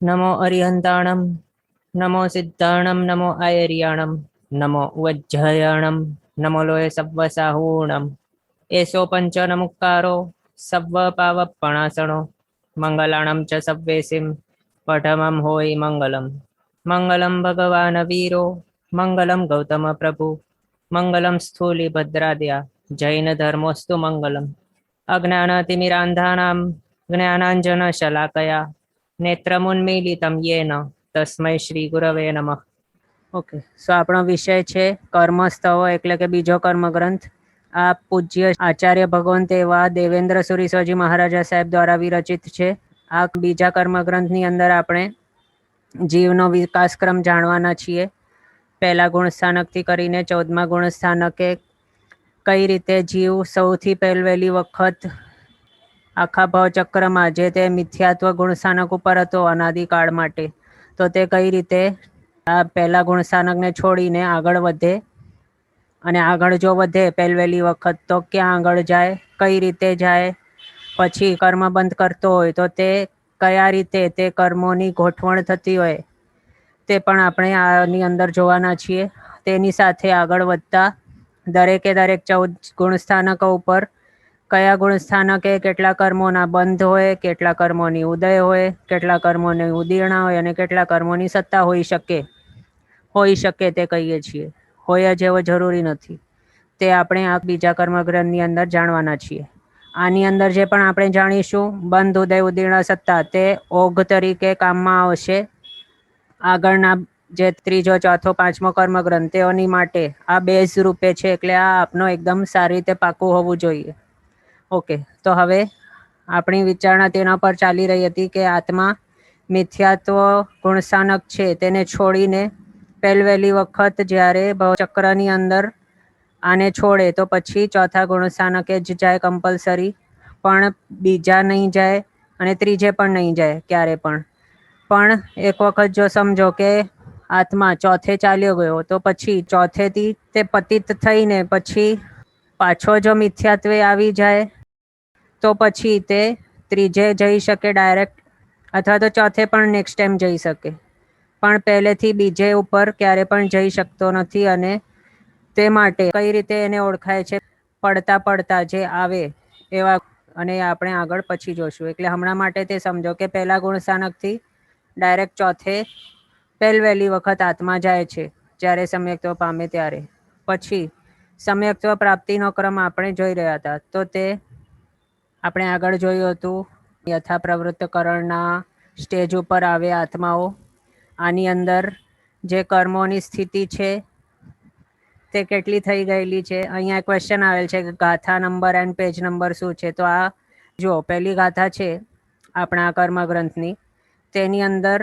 नमो अरिहन्ताणं नमो सिद्धाणं नमो आयर्याणं नमो वज्रयाणं नमो लोये सव्वसाहूणम् एषो पञ्चनमुक्कारो सव्वपावपणासनो मङ्गलाणं च सव्वेसिं पठमं होयि मङ्गलम् मङ्गलं भगवान् वीरो मङ्गलं गौतमप्रभु मङ्गलं स्थूलिभद्राद्या जैनधर्मोऽस्तु मङ्गलम् अज्ञानतिमिरान्धानां ज्ञानाञ्जनशलाकया नेत्रमुन्मीलितं येन तस्मै શ્રી ગુરવે નમઃ. ઓકે, સો આપણો વિષય છે કર્મસ્તવ એટલે કે બીજો કર્મગ્રંથ. આ પૂજ્ય આચાર્ય ભગવંત એવા દેવેન્દ્ર સુરીશ્વરજી મહારાજા સાહેબ દ્વારા વિરચિત છે. આ બીજા કર્મગ્રંથની અંદર આપણે જીવનો વિકાસક્રમ જાણવાના છીએ. પહેલા ગુણસ્થાનકથી કરીને 14મા ગુણસ્થાનકે કઈ રીતે જીવ સૌથી પહેલી વખત આખા ભવચક્રમાં જે તે મિથ્યાત્વ ગુણસ્થાનક ઉપર હતો અનાદિકાળ માટે, તો તે કઈ રીતે આ પહેલા ગુણસ્થાનકને છોડીને આગળ વધે, અને આગળ જો વધે પહેલી વખત તો ક્યાં આગળ જાય, કઈ રીતે જાય, પછી કર્મ બંધ કરતો હોય તો તે કયા રીતે તે કર્મોની ગોઠવણ થતી હોય તે પણ આપણે આની અંદર જોવાના છીએ. તેની સાથે આગળ વધતા દરેકે દરેક 14 ગુણસ્થાનકો ઉપર કયા ગુણસ્થાનકે કેટલા કર્મોના બંધ હોય, કેટલા કર્મોની ઉદય હોય, કેટલા કર્મોની ઉદીર્ણા હોય અને કેટલા કર્મોની સત્તા હોઈ શકે તે કહીએ છીએ. હોય જ એવો જરૂરી નથી. તે આપણે આ બીજા કર્મગ્રંથની અંદર જાણવાના છીએ. આની અંદર જે પણ આપણે જાણીશું બંધ, ઉદય, ઉદીર્ણા, સત્તા, તે ઓઘ તરીકે કામમાં આવશે આગળના જે ત્રીજો, ચોથો, પાંચમો કર્મગ્રંથ તેઓની માટે. આ બેઝ રૂપે છે, એટલે આ આપનો એકદમ સારી રીતે પાકું હોવું જોઈએ. ઓકે, તો હવે આપણી વિચારણા તેના પર ચાલી રહી હતી કે આત્મા મિથ્યાત્વ ગુણસ્થાનક છે તેને છોડીને પહેલી વખત જ્યારે ભવચક્રની અંદર આને છોડે તો પછી ચોથા ગુણસ્થાનકે જ જાય કમ્પલસરી, પણ બીજા નહીં જાય અને ત્રીજે પણ નહીં જાય ક્યારે પણ. પણ એક વખત જો સમજો કે આત્મા ચોથે ચાલ્યો ગયો તો પછી ચોથેથી તે પતિત થઈને પછી પાછો જો મિથ્યાત્વે આવી જાય તો પછી તે ત્રીજે જઈ શકે ડાયરેક્ટ, અથવા તો ચોથે પણ નેક્સ્ટ ટાઈમ જઈ શકે, પણ પહેલેથી બીજે ઉપર ક્યારે પણ જઈ શકતો નથી. અને તે માટે કઈ રીતે એને ઓળખાય છે, પડતા જે આવે એવા, અને આપણે આગળ પછી જોશું. એટલે હમણાં માટે તે સમજો કે પહેલા ગુણસ્થાનકથી ડાયરેક્ટ ચોથે પહેલી વખત આત્મા જાય છે જ્યારે સમ્યક્ત્વ પામે ત્યારે. પછી સમ્યક્ત્વ પ્રાપ્તિનો ક્રમ આપણે જોઈ રહ્યા હતા. તો તે આપણે આગળ જોયું હતું યથા પ્રવૃત્તકરણના સ્ટેજ ઉપર આવે આત્માઓ. આની અંદર જે કર્મોની સ્થિતિ છે તે કેટલી થઈ ગયેલી છે. અહીંયા ક્વેશ્ચન આવેલ છે કે ગાથા નંબર એન્ડ પેજ નંબર શું છે. તો આ જો પહેલી ગાથા છે આપણા કર્મગ્રંથની, તેની અંદર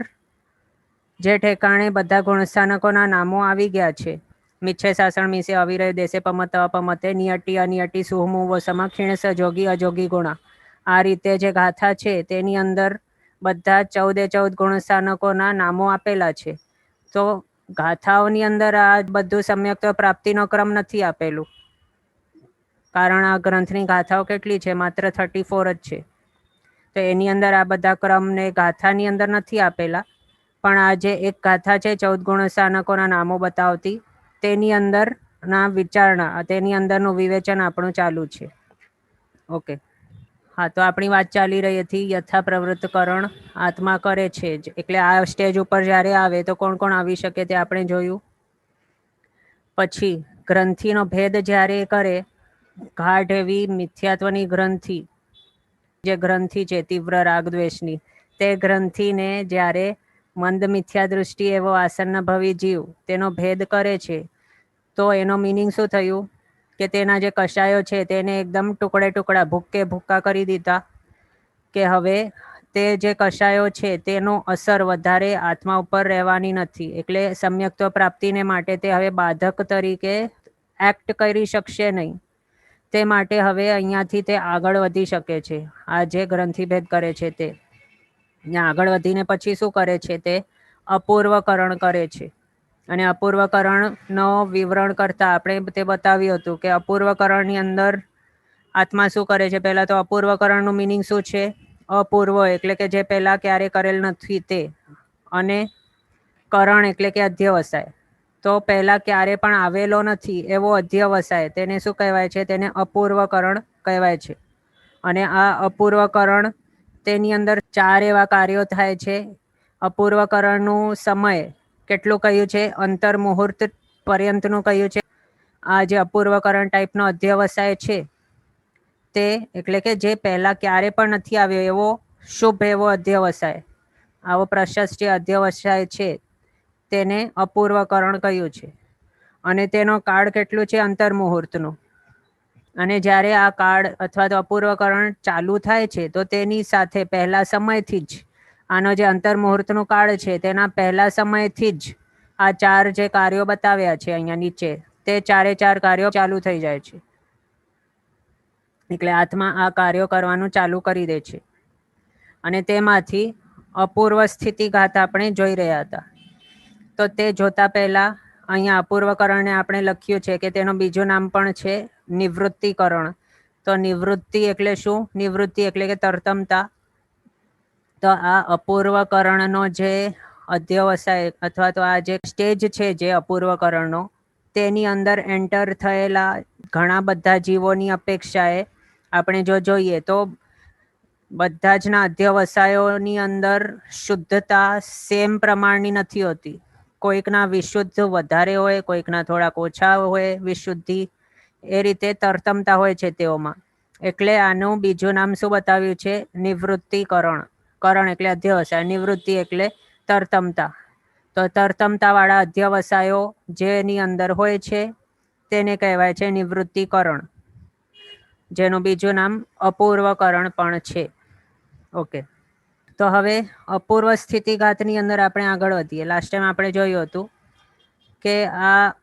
જે ઠેકાણે બધા ગુણસ્થાનકોના નામો આવી ગયા છે. મિચ્છે સાસણ મીસે અવિરય દેશે પમત અપમતે નિયટી અનિયટી સુહમુવો સમ ખીણ સજોગી અજોગી ગુણા. આ રીતે જે ગાથા છે તેની અંદર બધા 14 ગુણસ્થાનકોના નામો આપેલા છે. તો ગાથાઓની અંદર આ બધું સમ્યક્ત્વ પ્રાપ્તિનો ક્રમ નથી આપેલું, કારણ આ ગ્રંથની ગાથાઓ કેટલી છે? માત્ર 34 જ છે. તો એની અંદર આ બધા ક્રમને ગાથાની અંદર નથી આપેલા, પણ આ જે એક ગાથા છે 14 ગુણસ્થાનકોના નામો બતાવતી, તેની અંદરના વિચારણા, તેની અંદરનું વિવેચન આપણું ચાલુ છે. ઓકે, હા, તો આપણી વાત ચાલી રહી હતી યથા પ્રવૃત્તકરણ આત્મા કરે છે જ. એટલે આ સ્ટેજ ઉપર જ્યારે આવે તો કોણ કોણ આવી શકે તે આપણે જોયું. પછી ગ્રંથિનો ભેદ જ્યારે કરે, ગાઢ એવી મિથ્યાત્વની ગ્રંથિ, જે ગ્રંથિ છે તીવ્ર રાગદ્વેષની, તે ગ્રંથિને જ્યારે મંદ મિથ્યા દૃષ્ટિ એવો આસન્ન ભવી જીવ તેનો ભેદ કરે છે, તો એનો મિનિંગ શું થયું કે તેના જે કષાયો છે તેને એકદમ ટુકડા ભૂક્કા કરી દીધા, કે હવે તે જે કષાયો છે તેનો અસર વધારે આત્મા ઉપર રહેવાની નથી. એટલે સમ્યક્ત્વ પ્રાપ્તિને માટે તે હવે બાધક તરીકે એક્ટ કરી શકશે નહીં. તે માટે હવે અહીંયાથી તે આગળ વધી શકે છે. આ જે ગ્રંથિભેદ કરે છે તે આગળ વધીને પછી શું કરે છે, તે અપૂર્વકરણ કરે છે. અને અપૂર્વકરણનો વિવરણ કરતા આપણે તે બતાવ્યું હતું કે અપૂર્વકરણની અંદર આત્મા શું કરે છે. પહેલા તો અપૂર્વકરણનું મિનિંગ શું છે? અપૂર્વ એટલે કે જે પહેલા ક્યારે કરેલ નથી તે, અને કરણ એટલે કે અધ્યવસાય. તો પહેલા ક્યારે પણ આવેલો નથી એવો અધ્યવસાય, તેને શું કહેવાય છે? તેને અપૂર્વકરણ કહેવાય છે. અને આ અપૂર્વકરણ, તેની અંદર 4 એવા કાર્યો થાય છે. અપૂર્વકરણનું સમય કેટલું કહ્યું છે? અંતર મુહૂર્ત પર્યંતનું કહ્યું છે. આ જે અપૂર્વકરણ ટાઈપનો અધ્યવસાય છે તે એટલે કે જે પહેલા ક્યારે પણ નથી આવ્યો એવો શુભ એવો અધ્યવસાય, આવો પ્રશસ્ત જે અધ્યવસાય છે તેને અપૂર્વકરણ કહ્યું છે. અને તેનો કાળ કેટલું છે? અંતર મુહૂર્તનું. અને જ્યારે આ કાળ અથવા તો અપૂર્વકરણ ચાલુ થાય છે તો તેની સાથે પહેલા સમયથી જ, આનો જે અંતર મુહૂર્તનું કાળ છે તેના પહેલા સમયથી જ આ 4 જે કાર્યો બતાવ્યા છે અહીંયા નીચે, તે 4 કાર્યો ચાલુ થઈ જાય છે. એટલે આત્મા આ કાર્યો કરવાનું ચાલુ કરી દે છે. અને તેમાંથી અપૂર્વ સ્થિતિઘાત આપણે જોઈ રહ્યા હતા. તો તે જોતા પહેલા અહીંયા અપૂર્વકરણને આપણે લખ્યું છે કે તેનું બીજું નામ પણ છે નિવૃત્તિકરણ. તો નિવૃત્તિ એટલે શું? નિવૃત્તિ એટલે કે તરતમતા. તો આ અપૂર્વકરણનો જે અધ્યવસાય અથવા તો આ જે સ્ટેજ છે જે અપૂર્વકરણનો, તેની અંદર એન્ટર થયેલા ઘણા બધા જીવોની અપેક્ષાએ આપણે જો જોઈએ તો બધા જ ના અધ્યવસાયોની અંદર શુદ્ધતા સેમ પ્રમાણની નથી હોતી. કોઈકના વિશુદ્ધ વધારે હોય, કોઈકના થોડાક ઓછા હોય વિશુદ્ધિ, એ રીતે તરતમતા હોય છે તેઓમાં. એટલે આનું બીજું નામ શું બતાવ્યું છે? નિવૃત્તિકરણ. કરણ એટલે અધ્યવસાય, નિવૃત્તિ એટલે તરતમતા. તો તરતમતાવાળા અધ્યવસાયો જેની અંદર હોય છે તેને કહેવાય છે નિવૃત્તિકરણ, જેનું બીજું નામ અપૂર્વકરણ પણ છે. ઓકે, તો હવે અપૂર્વ સ્થિતિઘાતની અંદર આપણે આગળ વધીએ. લાસ્ટ ટાઈમ આપણે જોયું હતું કે આ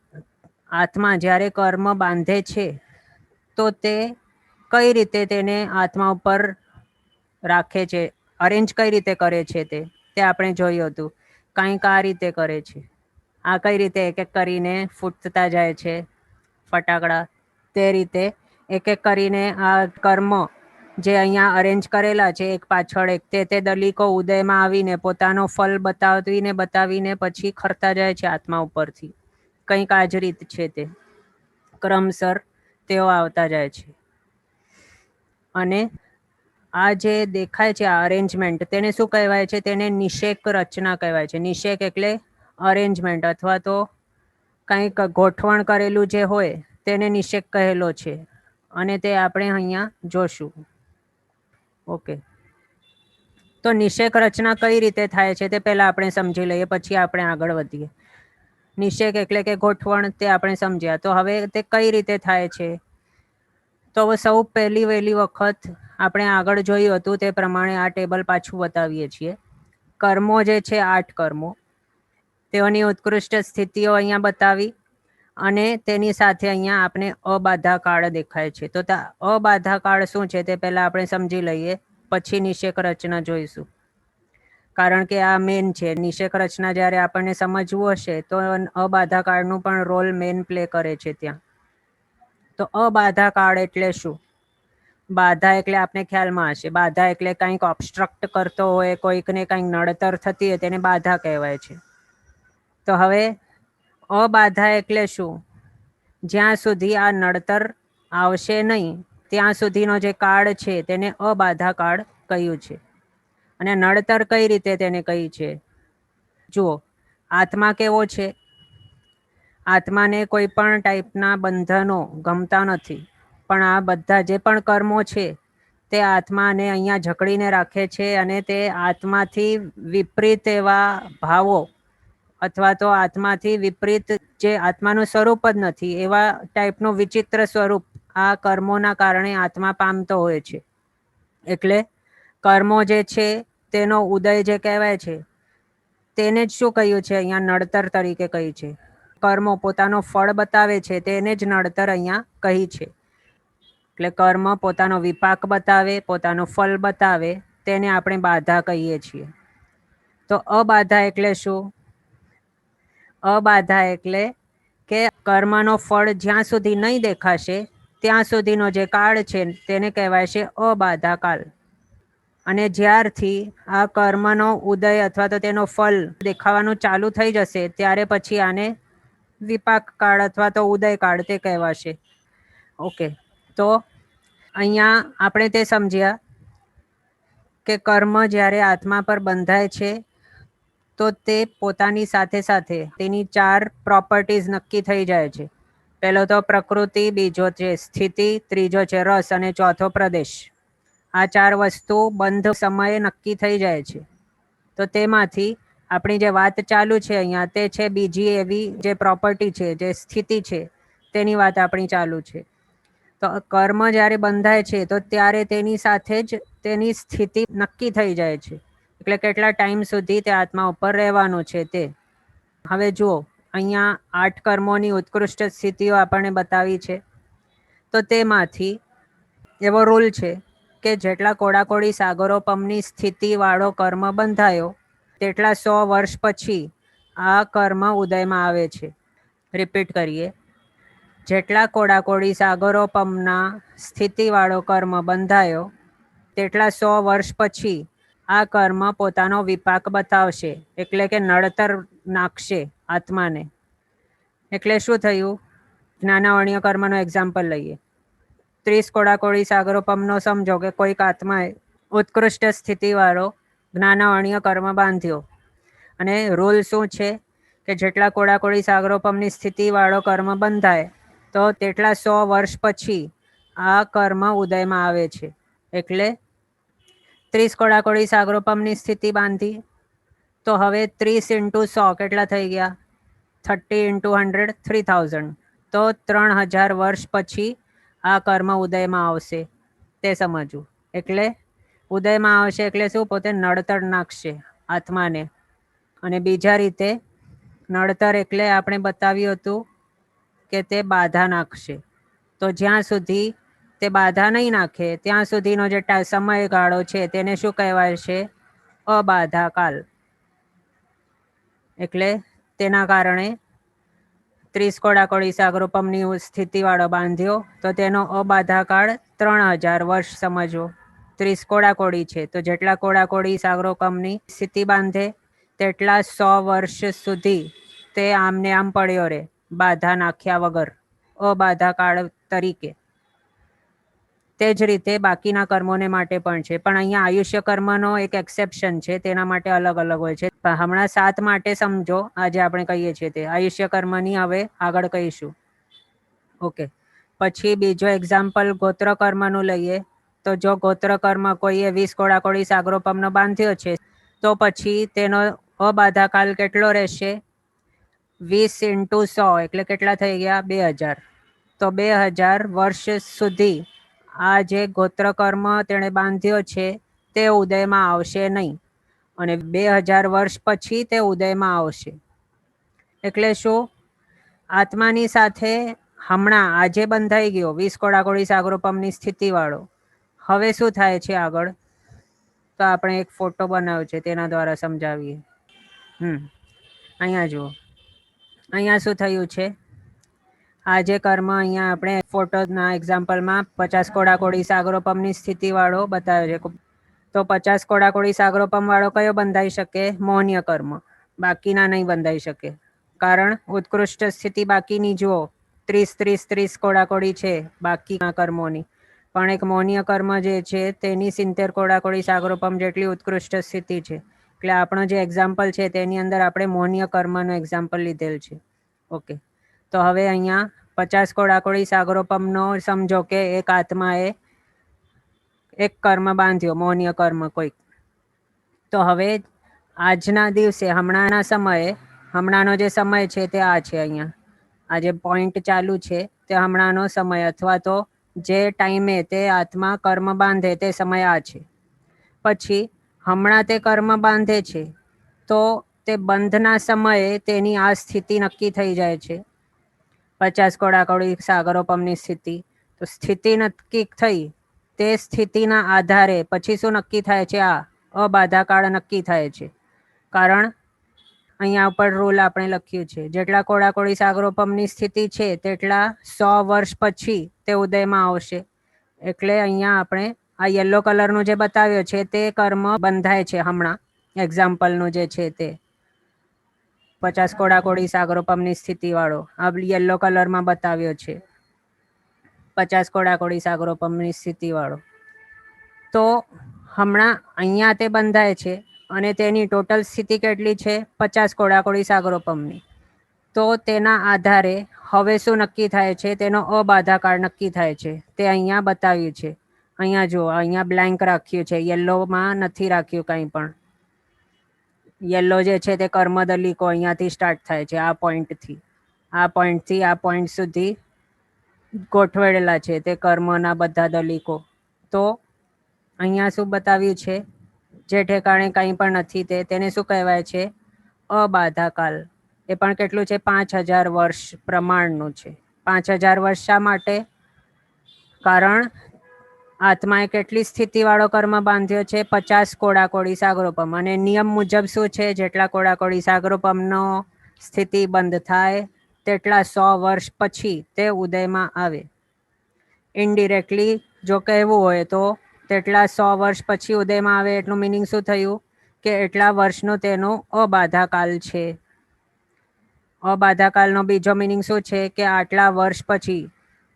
આત્મા જ્યારે કર્મ બાંધે છે તો તે કઈ રીતે તેને આત્મા ઉપર રાખે છે, અરેન્જ કઈ રીતે કરે છે તે આપણે જોયું હતું. કંઈક આ રીતે કરે છે. આ કઈ રીતે એક એક કરીને ફૂટતા જાય છે ફટાકડા, તે રીતે એક એક કરીને આ કર્મ જે અહીંયા અરેન્જ કરેલા છે એક પાછળ એક, તે દલિકો ઉદયમાં આવીને પોતાનો ફલ બતાવીને પછી ખરતા જાય છે આત્મા ઉપરથી. કંઈક આ જ રીત છે, તે ક્રમસર તેઓ આવતા જાય છે. અને આ જે દેખાય છે આ અરેન્જમેન્ટ, તેને શું કહેવાય છે? તેને નિષેક રચના કહેવાય છે. નિષેક એટલે અરેન્જમેન્ટ અથવા તો કંઈક ગોઠવણ કરેલું જે હોય તેને નિષેક કહેલો છે. અને તે આપણે અહીંયા જોશું. ઓકે, તો નિષેક રચના કઈ રીતે થાય છે તે પહેલા આપણે સમજી લઈએ, પછી આપણે આગળ વધીએ. નિષેક એટલે કે ગોઠવણ, તે આપણે સમજ્યા. તો હવે તે કઈ રીતે થાય છે? તો સૌ પહેલી વખત આપણે આગળ જોયું હતું તે પ્રમાણે આ ટેબલ પાછું બતાવીએ છીએ. કર્મો જે છે 8 કર્મો, તેઓની ઉત્કૃષ્ટ સ્થિતિઓ અહીંયા બતાવી. અને તેની સાથે અહીંયા આપણે અબાધા કાળ દેખાય છે. તો અબાધા કાળ શું છે તે પહેલા આપણે સમજી લઈએ, પછી નિષેક રચના જોઈશું. કારણ કે આ મેન છે. નિષેક રચના જ્યારે આપણને સમજવું હશે તો અબાધા કાળનું પણ રોલ મેન પ્લે કરે છે ત્યાં. તો અબાધા કાળ એટલે શું? બાધા એટલે આપણે ખ્યાલમાં હશે, બાધા એટલે કંઈક ઓબ્સ્ટ્રક્ટ કરતો હોય, કોઈકને કંઈક નડતર થતી હોય, તેને બાધા કહેવાય છે. તો હવે અબાધા એટલે શું? જ્યાં સુધી આ નડતર આવશે નહીં ત્યાં સુધીનો જે કાળ છે તેને અબાધા કાળ કહ્યું છે. અને નડતર કઈ રીતે તેને કહી છે? જુઓ, આત્મા કેવો છે? આત્માને કોઈ પણ ટાઈપના બંધનો ગમતા નથી. પણ આ બધા જે પણ કર્મો છે તે આત્માને અહીંયા જકડીને રાખે છે. અને તે આત્માથી વિપરીત એવા ભાવો અથવા તો આત્માથી વિપરીત જે આત્માનું સ્વરૂપ જ નથી એવા ટાઈપનું વિચિત્ર સ્વરૂપ આ કર્મોના કારણે આત્મા પામતો હોય છે. એટલે કર્મો જે છે તેનો ઉદય જે કહેવાય છે તેને જ શું કહ્યું છે અહીંયા? નડતર તરીકે કહી છે. કર્મો પોતાનો ફળ બતાવે છે તેને જ નડતર અહીંયા કહી છે. એટલે કર્મ પોતાનો વિપાક બતાવે, પોતાનું ફળ બતાવે, તેને આપણે બાધા કહીએ છીએ. તો અબાધા એટલે શું? અબાધા એટલે કે કર્મનો ફળ જ્યાં સુધી નહીં દેખાશે ત્યાં સુધીનો જે કાળ છે તેને કહેવાય છે અબાધા કાળ. અને જ્યારથી આ કર્મનો ઉદય અથવા તો તેનો ફલ દેખાવાનું ચાલુ થઈ જશે ત્યારે પછી આને વિપાક કાળ અથવા તો ઉદય કાળ તે કહેવાશે. ઓકે, તો અહીંયા આપણે તે સમજ્યા કે કર્મ જ્યારે આત્મા પર બંધાય છે તો તે પોતાની સાથે સાથે તેની 4 પ્રોપર્ટીઝ નક્કી થઈ જાય છે. પહેલો તો પ્રકૃતિ, બીજો છે સ્થિતિ, ત્રીજો છે રસ અને ચોથો પ્રદેશ. આ 4 વસ્તુ બંધ સમયે નક્કી થઈ જાય છે. તો તેમાંથી આપણી જે વાત ચાલુ છે અહીંયા તે છે બીજી એવી જે પ્રોપર્ટી છે, જે સ્થિતિ છે, તેની વાત આપણી ચાલુ છે. તો કર્મ જ્યારે બંધાય છે તો ત્યારે તેની સાથે જ તેની સ્થિતિ નક્કી થઈ જાય છે, એટલે કેટલા ટાઈમ સુધી તે આત્મા ઉપર રહેવાનું છે તે. હવે જુઓ, અહીંયા 8 કર્મોની ઉત્કૃષ્ટ સ્થિતિઓ આપણને બતાવી છે. તો તેમાંથી એવો રૂલ છે કે જેટલા કોડાકોડી સાગરોપમની સ્થિતિવાળો કર્મ બંધાયો તેટલા 100 વર્ષ પછી આ કર્મ ઉદયમાં આવે છે. રિપીટ કરીએ, જેટલા કોડાકોડી સાગરોપમના સ્થિતિવાળો કર્મ બંધાયો તેટલા 100 વર્ષ પછી આ કર્મ પોતાનો વિપાક બતાવશે, એટલે કે નડતર નાખશે આત્માને. એટલે શું થયું? જ્ઞાનાવર્ણ્ય કર્મનો એક્ઝામ્પલ લઈએ. 30 કોડાકોડી સાગરોપમનો સમજો કે કોઈક આત્માએ ઉત્કૃષ્ટ સ્થિતિવાળો જ્ઞાનાવર્ણ્ય કર્મ બાંધ્યો, અને રૂલ શું છે કે જેટલા કોડાકોડી સાગરોપમની સ્થિતિવાળો કર્મ બંધાય તો તેટલા 100 વર્ષ પછી આ કર્મ ઉદયમાં આવે છે. એટલે 30 કોડાકોડી સાગરોપમની સ્થિતિ બાંધી તો હવે 30 × 100 કેટલા થઈ ગયા? 30 × 100 3000. તો 3000 વર્ષ પછી આ કર્મ ઉદયમાં આવશે, તે સમજવું. એટલે ઉદયમાં આવશે એટલે શું? પોતે નડતર નાખશે આત્માને. અને બીજા રીતે નડતર એટલે આપણે બતાવ્યું હતું કે તે બાધા નાખશે. તો જ્યાં સુધી તે બાધા નહીં નાખે ત્યાં સુધીનો જે સમયગાળો છે તેને શું કહેવાય છે? અબાધા કાલ. એટલે તેના કારણે 30 કોડાકોડી સાગરોપમની સ્થિતિવાળો બાંધ્યો તો તેનો અબાધા કાળ 3000 વર્ષ સમજવો. 30 કોડાકોડી છે તો જેટલા કોડાકોડી સાગરોપમની સ્થિતિ બાંધે તેટલા 100 વર્ષ સુધી તે આમને આમ પડ્યો રહે, બાધા નાખ્યા વગર, અબાધા કાળ તરીકે. તે જ રીતે બાકીના કર્મોને માટે પણ છે. પણ અહીંયા આયુષ્ય કર્મનો એક એક્સેપ્શન છે, તેના માટે અલગ અલગ હોય છે. હમણાં 7 માટે સમજો, આજે આપણે કહીએ છીએ તે આયુષ્ય કર્મની હવે આગળ કહીશું. ઓકે, પછી બીજો એક્ઝામ્પલ ગોત્ર કર્મનું લઈએ. તો જો ગોત્ર કર્મ કોઈએ 20 કોડાકોડી સાગરોપમનો બાંધ્યો છે તો પછી તેનો અબાધા કાલ કેટલો રહેશે? 20 × 100 એટલે કેટલા થઈ ગયા? 2000. તો 2000 વર્ષ સુધી આ જે ગોત્ર કર્મ તેણે બાંધ્યો છે તે ઉદયમાં આવશે નહીં, અને 2000 વર્ષ પછી તે ઉદયમાં આવશે. એટલે શું? આત્માની સાથે હમણાં આજે બંધાઈ ગયો 20 કોડાકોડી સાગરોપમની સ્થિતિવાળો. હવે શું થાય છે આગળ? તો આપણે એક ફોટો બનાવ્યો છે, તેના દ્વારા સમજાવીએ. અહીંયા જુઓ, અહીંયા શું થયું છે? આ જે કર્મ અહીંયા આપણે ફોટોના એક્ઝામ્પલમાં 50 કોડાકોડી સાગરોપમની સ્થિતિવાળો બતાવ્યો છે. તો 50 કોડાકોડી સાગરોપમવાળો કયો બંધાઈ શકે? મોહનીય કર્મ. બાકીના નહીં બંધાઈ શકે, કારણ ઉત્કૃષ્ટ સ્થિતિ બાકીની જુઓ 30 કોડાકોડી છે બાકીના કર્મોની, પણ એક મોહનીય કર્મ જે છે તેની 70 કોડાકોડી સાગરોપમ જેટલી ઉત્કૃષ્ટ સ્થિતિ છે. એટલે આપણો જે એક્ઝામ્પલ છે તેની અંદર આપણે મોહનીય કર્મનો એક્ઝામ્પલ લીધેલ છે. ઓકે, તો હવે અહીંયા 50 કોડાકોડી સાગરોપમનો સમજો કે એક આત્માએ એક કર્મ બાંધ્યો, મોહનીય કર્મ કોઈક. તો હવે આજના દિવસે, હમણાંના સમયે, હમણાંનો જે સમય છે તે આ છે. અહીંયા આ જે પોઈન્ટ ચાલુ છે તે હમણાંનો સમય, અથવા તો જે ટાઈમે તે આત્મા કર્મ બાંધે તે સમય આ છે. પછી હમણાં તે કર્મ બાંધે છે તો તે બંધના સમયે તેની આ સ્થિતિ નક્કી થઈ જાય છે, 50 કોડાકોડી સાગરોપમની સ્થિતિ. તો સ્થિતિ નક્કી થઈ, તે સ્થિતિના આધારે પછી શું નક્કી થાય છે? આ અબાધા કાળ નક્કી થાય છે. કારણ અહીંયા ઉપર રૂલ આપણે લખ્યું છે, જેટલા કોડાકોડી સાગરોપમની સ્થિતિ છે તેટલા 100 વર્ષ પછી તે ઉદયમાં આવશે. એટલે અહીંયા આપણે આ યલો કલરનું જે બતાવ્યો છે તે કર્મ બંધાય છે હમણાં. એક્ઝામ્પલનું જે છે તે 50 કોડાકોડી સાગરોપમની સ્થિતિવાળો આ યલો કલરમાં બતાવ્યો છે, 50 કોડાકોડી સાગરોપમની સ્થિતિવાળો. તો હમણાં અહીંયા તે બંધાય છે અને તેની ટોટલ સ્થિતિ કેટલી છે? 50 કોડાકોડી સાગરોપમની. તો તેના આધારે હવે શું નક્કી થાય છે? તેનો અબાધાકાળ નક્કી થાય છે. તે અહીંયા બતાવ્યું છે. અહીંયા જુઓ, અહીંયા બ્લેન્ક રાખ્યું છે, યલોમાં નથી રાખ્યું કંઈ પણ. યલો જે છે તે કર્મદલિકો અહીંયાથી સ્ટાર્ટ થાય છે, આ પોઈન્ટથી. આ પોઈન્ટથી આ પોઈન્ટ સુધી ગોઠવેલા છે તે કર્મના બધા દલિકો. તો અહીંયા શું બતાવ્યું છે? જે ઠેકાણે કંઈ પણ નથી તેને શું કહેવાય છે? અબાધાકાલ. એ પણ કેટલું છે? 5000 વર્ષ પ્રમાણનું છે. 5000 વર્ષ શા માટે? કારણ આત્માએ કેટલી સ્થિતિવાળો કર્મ બાંધ્યો છે? 50 કોડાકોડી સાગરોપમ. અને નિયમ મુજબ શું છે? જેટલા કોડાકોડી સાગરોપમનો સ્થિતિ બંધ થાય તેટલા 100 વર્ષ પછી તે ઉદયમાં આવે. ઇનડિરેક્ટલી જો કહેવું હોય તો તેટલા 100 વર્ષ પછી ઉદયમાં આવે એટલું મિનિંગ શું થયું? કે એટલા વર્ષનો તેનો અબાધાકાલ છે. અબાધાકાલનો બીજો મિનિંગ શું છે? કે આટલા વર્ષ પછી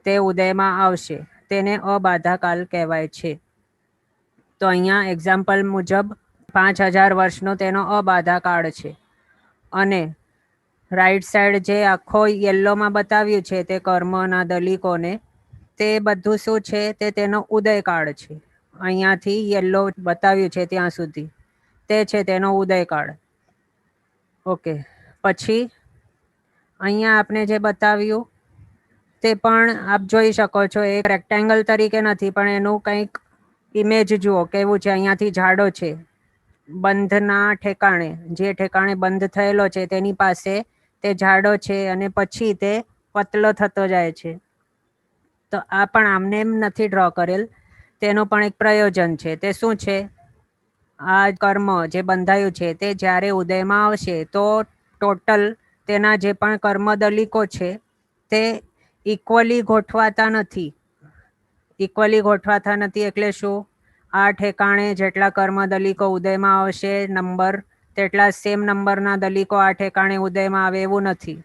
તે ઉદયમાં આવશે. તેને અબાધાકાલ કહેવાય છે. તો અહીંયા એક્ઝામ્પલ મુજબ 5000 વર્ષનો તેનો અબાધાકાળ છે. અને રાઈટ સાઈડ જે આખો યલોમાં બતાવ્યું છે તે કર્મના દલિકોને, તે બધું શું છે? તે તેનો ઉદયકાળ છે. અહીંયાથી યલો બતાવ્યું છે ત્યાં સુધી તે છે તેનો ઉદયકાળ. ઓકે, પછી અહીંયા આપણે જે બતાવ્યું તે પણ આપ જોઈ શકો છો. એક રેક્ટેંગલ તરીકે નથી પણ એનું કંઈક ઇમેજ જુઓ કેવું છે. અહીંયાથી જાડો છે બંધના ઠેકાણે, જે ઠેકાણે બંધ થયેલો છે તેની પાસે તે જાડો છે અને પછી તે પતલો થતો જાય છે. તો આ પણ આમને એમ નથી ડ્રો કરેલ, તેનું પણ એક પ્રયોજન છે. તે શું છે? આ કર્મ જે બંધાયું છે તે જ્યારે ઉદયમાં આવશે તો ટોટલ તેના જે પણ કર્મદલિકો છે તે ઇક્વલી ગોઠવાતા નથી. ઇક્વલી ગોઠવાતા નથી એટલે શું? આ ઠેકાણે જેટલા કર્મદલિકો ઉદયમાં આવશે નંબર, તેટલા સેમ નંબરના દલિકો આ ઠેકાણે ઉદયમાં આવે એવું નથી.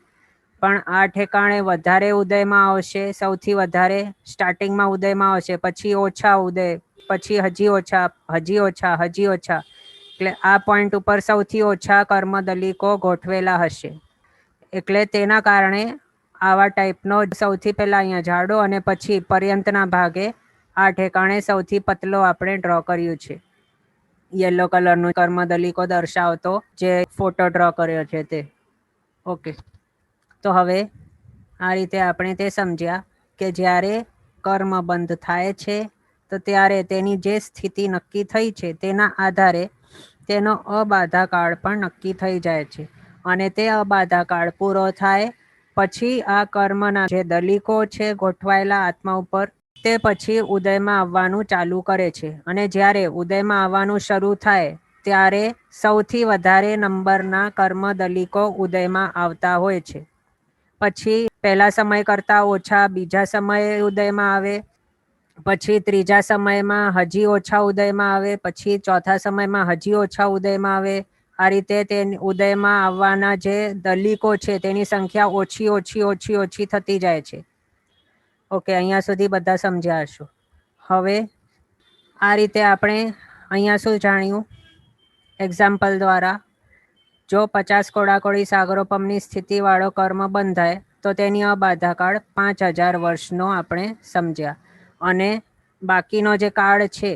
પણ આ ઠેકાણે વધારે ઉદયમાં આવશે, સૌથી વધારે સ્ટાર્ટિંગમાં ઉદયમાં આવશે, પછી ઓછા ઉદય, પછી હજી ઓછા, હજી ઓછા, હજી ઓછા. એટલે આ પોઈન્ટ ઉપર સૌથી ઓછા કર્મદલિકો ગોઠવેલા હશે. એટલે તેના કારણે આવા ટાઈપનો સૌથી પહેલા અહીંયા જાડો અને પછી પર્યંતના ભાગે આ ઠેકાણે સૌથી પતલો આપણે ડ્રો કર્યું છે. યલો કલરનું કર્મદલિકો દર્શાવતો જે ફોટો ડ્રો કર્યો છે તે. ઓકે, તો હવે આ રીતે આપણે તે સમજ્યા કે જ્યારે કર્મ બંધ થાય છે તો ત્યારે તેની જે સ્થિતિ નક્કી થઈ છે તેના આધારે તેનો અબાધાકાળ પણ નક્કી થઈ જાય છે. અને તે અબાધાકાળ પૂરો થાય પછી આ કર્મના જે દલિકો છે ગોઠવાયેલા આત્મા ઉપર, તે પછી ઉદયમાં આવવાનું ચાલુ કરે છે. અને જ્યારે ઉદયમાં આવવાનું શરૂ થાય ત્યારે સૌથી વધારે નંબરના કર્મદલિકો ઉદયમાં આવતા હોય છે. પછી પહેલા સમય કરતાં ઓછા બીજા સમયે ઉદયમાં આવે, પછી ત્રીજા સમયમાં હજી ઓછા ઉદયમાં આવે, પછી ચોથા સમયમાં હજી ઓછા ઉદયમાં આવે. આ રીતે તે ઉદયમાં આવવાના જે દલિકો છે તેની સંખ્યા ઓછી ઓછી ઓછી ઓછી થતી જાય છે. ઓકે, અહીંયા સુધી બધા સમજ્યા હશો. હવે આ રીતે આપણે અહીંયા શું જાણ્યું એક્ઝામ્પલ દ્વારા? જો 50 કોડાકોડી સાગરોપમની સ્થિતિવાળો કર્મ બંધાય તો તેની અબાધાકાળ 5000 વર્ષનો આપણે સમજ્યા. અને બાકીનો જે કાળ છે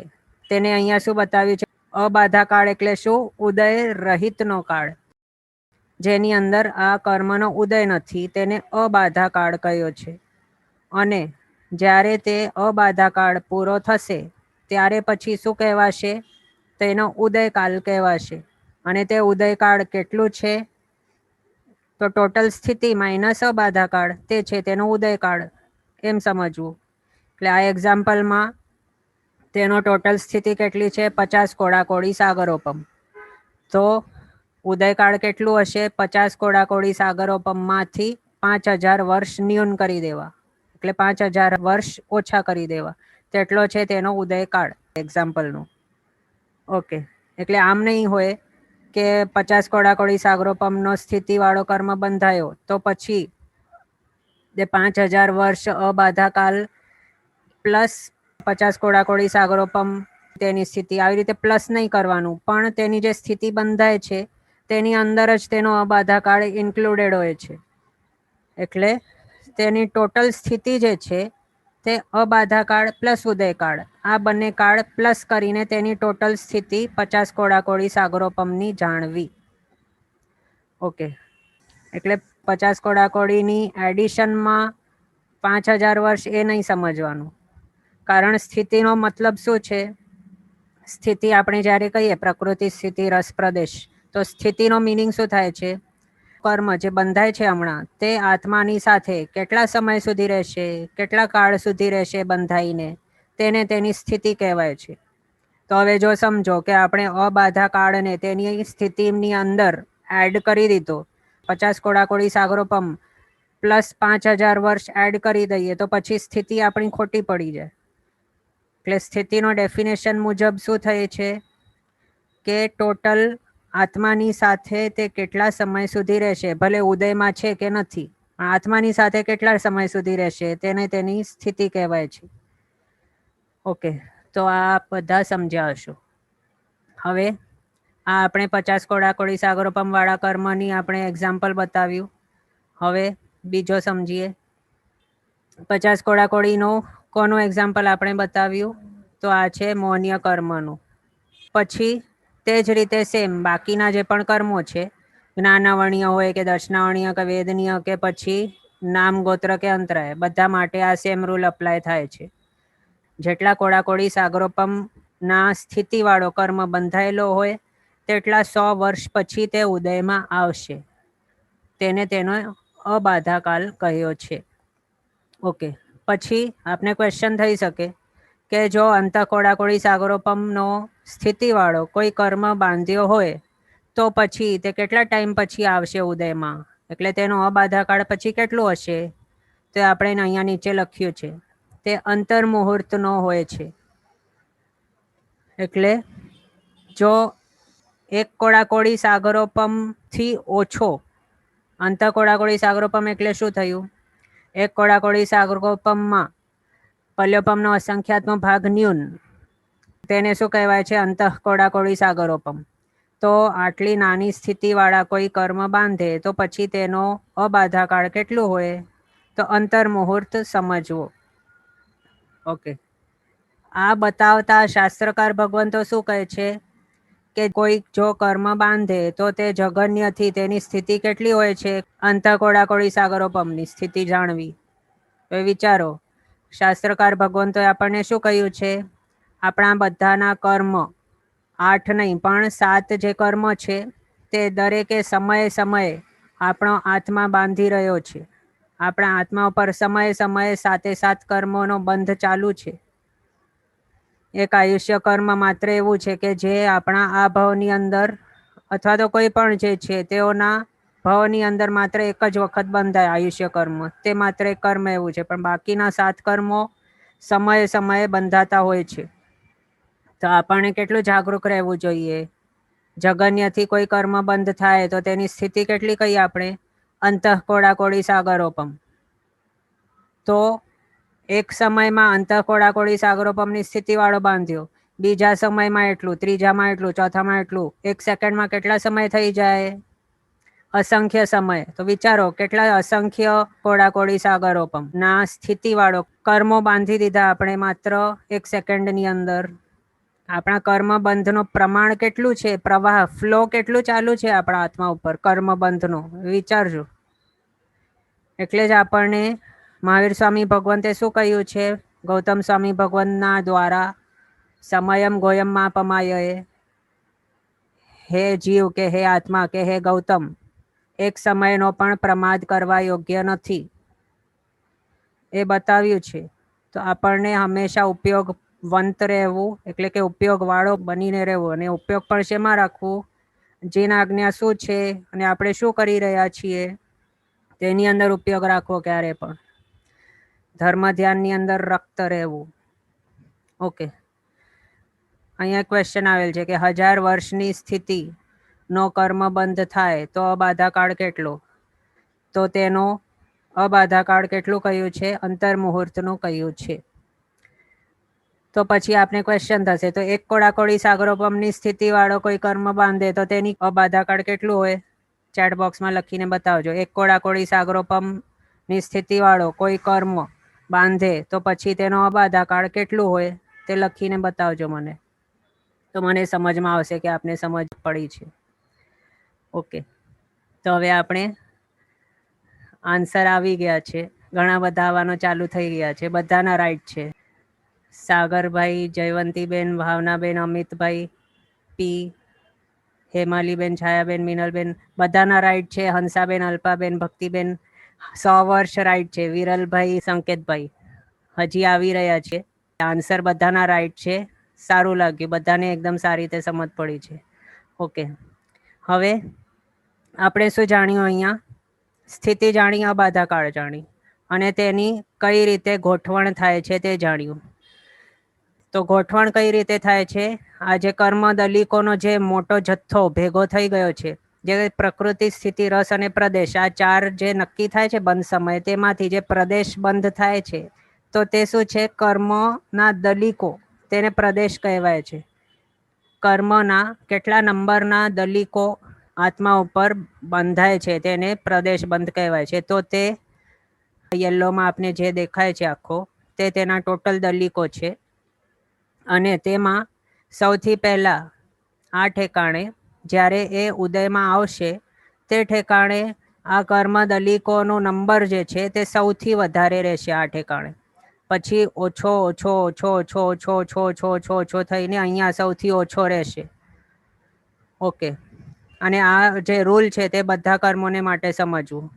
તેને અહીંયા શું બતાવ્યું છે? અબાધાકાળ એટલે શું? ઉદય રહિતનો કાળ, જેની અંદર આ કર્મનો ઉદય નથી, તેને અબાધાકાળ કહ્યો છે. અને જ્યારે તે અબાધાકાળ પૂરો થશે ત્યારે પછી શું કહેવાશે? તેનો ઉદયકાલ કહેવાશે. અને તે ઉદયકાળ કેટલું છે? તો ટોટલ સ્થિતિ માઇનસ અબાધાકાળ, તે છે તેનો ઉદયકાળ, એમ સમજવું. એટલે આ એક્ઝામ્પલમાં તેનો ટોટલ સ્થિતિ કેટલી છે? 50 કોડાકોડી સાગરોપમ. તો ઉદયકાળ કેટલું હશે? 50 કોડાકોડી સાગરોપમમાંથી 5000 વર્ષ ન્યૂન કરી દેવા, એટલે 5000 વર્ષ ઓછા કરી દેવા. તેટલો છે તેનો ઉદયકાળ એક્ઝામ્પલનું. ઓકે, એટલે આમ નહીં હોય કે 50 કોડાકોડી સાગરોપમનો સ્થિતિવાળો કર્મ બંધાયો તો પછી જે 5000 વર્ષ અબાધાકાલ પ્લસ 50 કોડાકોડી સાગરોપમ તેની સ્થિતિ, આવી રીતે પ્લસ નહીં કરવાનું, પણ તેની જે સ્થિતિ બંધાય છે તેની અંદર જ તેનો અબાધાકાળ ઇન્ક્લુડેડ હોય છે. એટલે તેની ટોટલ સ્થિતિ જે છે તે અબાધાકાળ પ્લસ ઉદયકાળ, આ બંને કાળ પ્લસ કરીને તેની ટોટલ સ્થિતિ 50 કોડાકોડી સાગરોપમની જાણવી. ઓકે, એટલે 50 કોડાકોડીની એડિશનમાં 5000 વર્ષ એ નહીં સમજવાનું, કારણ સ્થિતિનો મતલબ શું છે? સ્થિતિ આપણે જ્યારે કહીએ પ્રકૃતિ સ્થિતિ રસ પ્રદેશ, તો સ્થિતિનો મિનિંગ શું થાય છે? કર્મ જે બંધાય છે હમણાં તે આત્માની સાથે કેટલા સમય સુધી રહેશે, કેટલા કાળ સુધી રહેશે બંધાઈને, તેને તેની સ્થિતિ કહેવાય છે. તો હવે જો સમજો કે આપણે અબાધા કાળને તેની સ્થિતિની અંદર એડ કરી દીધો, 50 કોડાકોડી સાગરોપમ પ્લસ 5000 વર્ષ એડ કરી દઈએ તો પછી સ્થિતિ આપણી ખોટી પડી જાય. એટલે સ્થિતિનો ડેફિનેશન મુજબ શું થાય છે કે ટોટલ આત્માની સાથે તે કેટલા સમય સુધી રહેશે, ભલે ઉદયમાં છે કે નથી, આત્માની સાથે કેટલા સમય સુધી રહેશે તેને તેની સ્થિતિ કહેવાય છે. ઓકે, તો આ બધા સમજ્યા હશો. હવે આ આપણે 50 કોડાકોડી સાગરોપમ વાળા કર્મની આપણે એક્ઝામ્પલ બતાવ્યું. હવે બીજો સમજીએ. 50 કોડાકોડીનો કોનું એક્ઝામ્પલ આપણે બતાવ્યું? તો આ છે મૌન્ય કર્મનું. પછી તે જ રીતે સેમ બાકીના જે પણ કર્મો છે, જ્ઞાનાવર્ણીય હોય કે દર્શનાવર્ણીય કે વેદનીય કે પછી નામ ગોત્ર કે અંતરાય, બધા માટે આ સેમ રૂલ અપ્લાય થાય છે. જેટલા કોડાકોડી સાગરોપમના સ્થિતિવાળો કર્મ બંધાયેલો હોય તેટલા 100 વર્ષ પછી તે ઉદયમાં આવશે, તેને તેનો અબાધાકાલ કહ્યો છે. ઓકે, પછી આપને ક્વેશ્ચન થઈ શકે કે જો અંત કોડાકોડી સાગરોપમનો સ્થિતિવાળો કોઈ કર્મ બાંધ્યો હોય તો પછી તે કેટલા ટાઈમ પછી આવશે ઉદયમાં, એટલે તેનો અબાધાકાળ પછી કેટલું હશે? તો આપણે અહીંયા નીચે લખ્યું છે, તે અંતર્મુહૂર્તનો હોય છે. એટલે જો 1 કોડાકોડી સાગરોપમથી ઓછો, અંત કોડાકોડી સાગરોપમ એટલે શું થયું? 1 કોડાકોડી સાગરોપમમાં પલ્યોપમનો અસંખ્યાતનો ભાગ ન્યૂન, તેને શું કહેવાય છે? અંત કોડાકોડી સાગરોપમ. તો આટલી નાની સ્થિતિવાળા કોઈ કર્મ બાંધે તો પછી તેનો અબાધાકાળ કેટલું હોય? તો અંતર્મુહૂર્ત સમજવો. ઓકે, આ બતાવતા શાસ્ત્રકાર ભગવંતો શું કહે છે કે કોઈ જો કર્મ બાંધે તો તે જગન્યથી તેની સ્થિતિ કેટલી હોય છે? અંત કોડાકોડી સાગરોપમની સ્થિતિ જાણવી. તો વિચારો, શાસ્ત્રકાર ભગવંતોએ આપણને શું કહ્યું છે? આપણા બધાના કર્મ 8 નહીં પણ 7 જે કર્મ છે તે દરેકે સમયે સમયે આપણો આત્મા બાંધી રહ્યો છે. આપણા આત્મા ઉપર સમયે સમયે 7 કર્મોનો બંધ ચાલુ છે. એક આયુષ્ય કર્મ માત્ર એવું છે કે જે આપણા આ ભાવની અંદર અથવા તો કોઈ પણ જે છે તેઓના ભાવની અંદર માત્ર એક જ વખત બંધાય આયુષ્ય કર્મ, તે માત્ર એક કર્મ એવું છે, પણ બાકીના 7 કર્મો સમયે સમયે બંધાતા હોય છે. તો આપણને કેટલું જાગૃત રહેવું જોઈએ? જગન્યથી કોઈ કર્મ બંધ થાય તો તેની સ્થિતિ કેટલી કહીએ આપણે? અંત કોડાકોડી સાગરોપમ. તો એક સમયમાં અંત કોડાકોડી સાગરોપમની સ્થિતિવાળો બાંધ્યો, બીજા સમયમાં એટલું, ત્રીજામાં એટલું, ચોથામાં એટલું, 1 સેકન્ડમાં કેટલા સમય થઈ જાય? અસંખ્ય સમય. તો વિચારો કેટલા અસંખ્ય કોડાકોડી સાગરોપમ ના સ્થિતિવાળો કર્મો બાંધી દીધા આપણે માત્ર 1 સેકન્ડની અંદર. આપણા કર્મબંધનો પ્રમાણ કેટલું છે? પ્રવાહ, ફ્લો કેટલું ચાલુ છે આપણા આત્મા ઉપર કર્મબંધનો, વિચારજો. એટલે જ આપણને મહાવીર સ્વામી ભગવંતે શું કહ્યું છે? ગૌતમ સ્વામી ભગવંતના દ્વારા સમયમ ગોયમ માપમાયએ, હે જીવ કે હે આત્મા કે હે ગૌતમ, એક સમયનો પણ પ્રમાદ કરવા યોગ્ય નથી, એ બતાવ્યું છે. તો આપણને હંમેશા ઉપયોગવંત રહેવું, એટલે કે ઉપયોગવાળો બનીને રહેવું. અને ઉપયોગ પણ શેમાં રાખવું? જેના આજ્ઞા શું છે અને આપણે શું કરી રહ્યા છીએ તેની અંદર ઉપયોગ રાખવો. ક્યારે પણ ધર્મ ધ્યાનની અંદર રક્ત રહેવું. ઓકે, અહીંયા ક્વેશ્ચન આવેલ છે કે 1000 વર્ષની સ્થિતિનો કર્મ બંધ થાય તો અબાધાકાળ કેટલો? તો તેનો અબાધાકાળ કેટલું કહ્યું છે? અંતર મુહૂર્તનું કહ્યું છે. તો પછી આપને ક્વેશ્ચન થશે, તો એક કોડાકોડી સાગરોપમની સ્થિતિવાળો કોઈ કર્મ બાંધે તો તેની અબાધાકાળ કેટલું હોય? ચેટ બોક્સમાં લખીને બતાવજો. એક કોડાકોડી સાગરોપમની સ્થિતિવાળો કોઈ કર્મ બાંધે તો પછી તેનો અબાધાકાળ કેટલું હોય તે લખીને બતાવજો મને, તો મને સમજમાં આવશે કે આપને સમજ પડી છે. ઓકે, તો હવે આપણે આન્સર આવી ગયા છે. ઘણા બધા આવવાનો ચાલુ થઈ ગયા છે. બધાના રાઈટ છે. સાગરભાઈ, જયવંતીબેન, ભાવનાબેન, અમિતભાઈ, પી, હેમાલીબેન, છાયાબેન, મિનલબેન, બધાના રાઈટ છે. હંસાબેન, અલ્પાબેન, ભક્તિબેન, 100 વર્ષ રાઈટ છે. વિરલભાઈ, સંકેતભાઈ હજી આવી રહ્યા છે. આન્સર બધાના રાઈટ છે. સારું લાગ્યું, બધાને એકદમ સારી રીતે સમજ પડી છે. ઓકે, હવે આપણે શું જાણ્યું? અહીંયા સ્થિતિ જાણી, અબાધાકાળ જાણી, અને તેની કઈ રીતે ગોઠવણ થાય છે તે જાણ્યું. તો ગોઠવણ કઈ રીતે થાય છે? આ જે કર્મ દલિકોનો જે મોટો જથ્થો ભેગો થઈ ગયો છે, જે પ્રકૃતિ, સ્થિતિ, રસ અને પ્રદેશ, આ 4 જે નક્કી થાય છે બંધ સમયે, તેમાંથી જે પ્રદેશ બંધ થાય છે તો તે શું છે? કર્મના દલિકો, તેને પ્રદેશ કહેવાય છે. કર્મના કેટલા નંબરના દલિકો આત્મા ઉપર બંધાય છે તેને પ્રદેશ બંધ કહેવાય છે. તો તે યલોમાં આપને જે દેખાય છે આખો, તે તેના ટોટલ દલિકો છે. અને તેમાં સૌથી પહેલા આ ઠેકાણે જ્યારે એ ઉદયમાં આવશે તે ઠેકાણે આ કર્મ દલિકોનો નંબર જે છે તે સૌથી વધારે રહેશે આ ઠેકાણે. પછી ઓછો ઓછો ઓછો ઓછો ઓછો ઓછો ઓછો ઓછો ઓછો થઈને અહીંયા સૌથી ઓછો રહેશે. ઓકે, અને આ જે રૂલ છે તે બધા કર્મોને માટે સમજવું.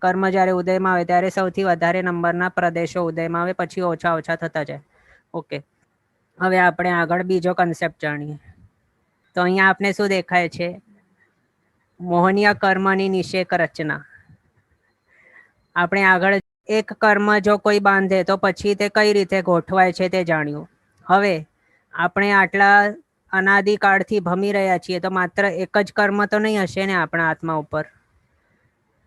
કર્મ જ્યારે ઉદયમાં આવે ત્યારે સૌથી વધારે નંબરના પ્રદેશો ઉદયમાં આવે, પછી ઓછા ઓછા થતા જાય. ઓકે, હવે આપણે આગળ બીજો કન્સેપ્ટ જાણીએ. તો અહીંયા આપને શું દેખાય છે? મોહનીય કર્મની નિષેક રચના. આપણે આગળ એક કર્મ જો કોઈ બાંધે તો પછી તે કઈ રીતે ગોઠવાય છે તે જાણ્યું. હવે આપણે આટલા અનાદિકાળથી ભમી રહ્યા છીએ, તો માત્ર એક જ કર્મ તો નહીં હશે ને આપણા આત્મા ઉપર,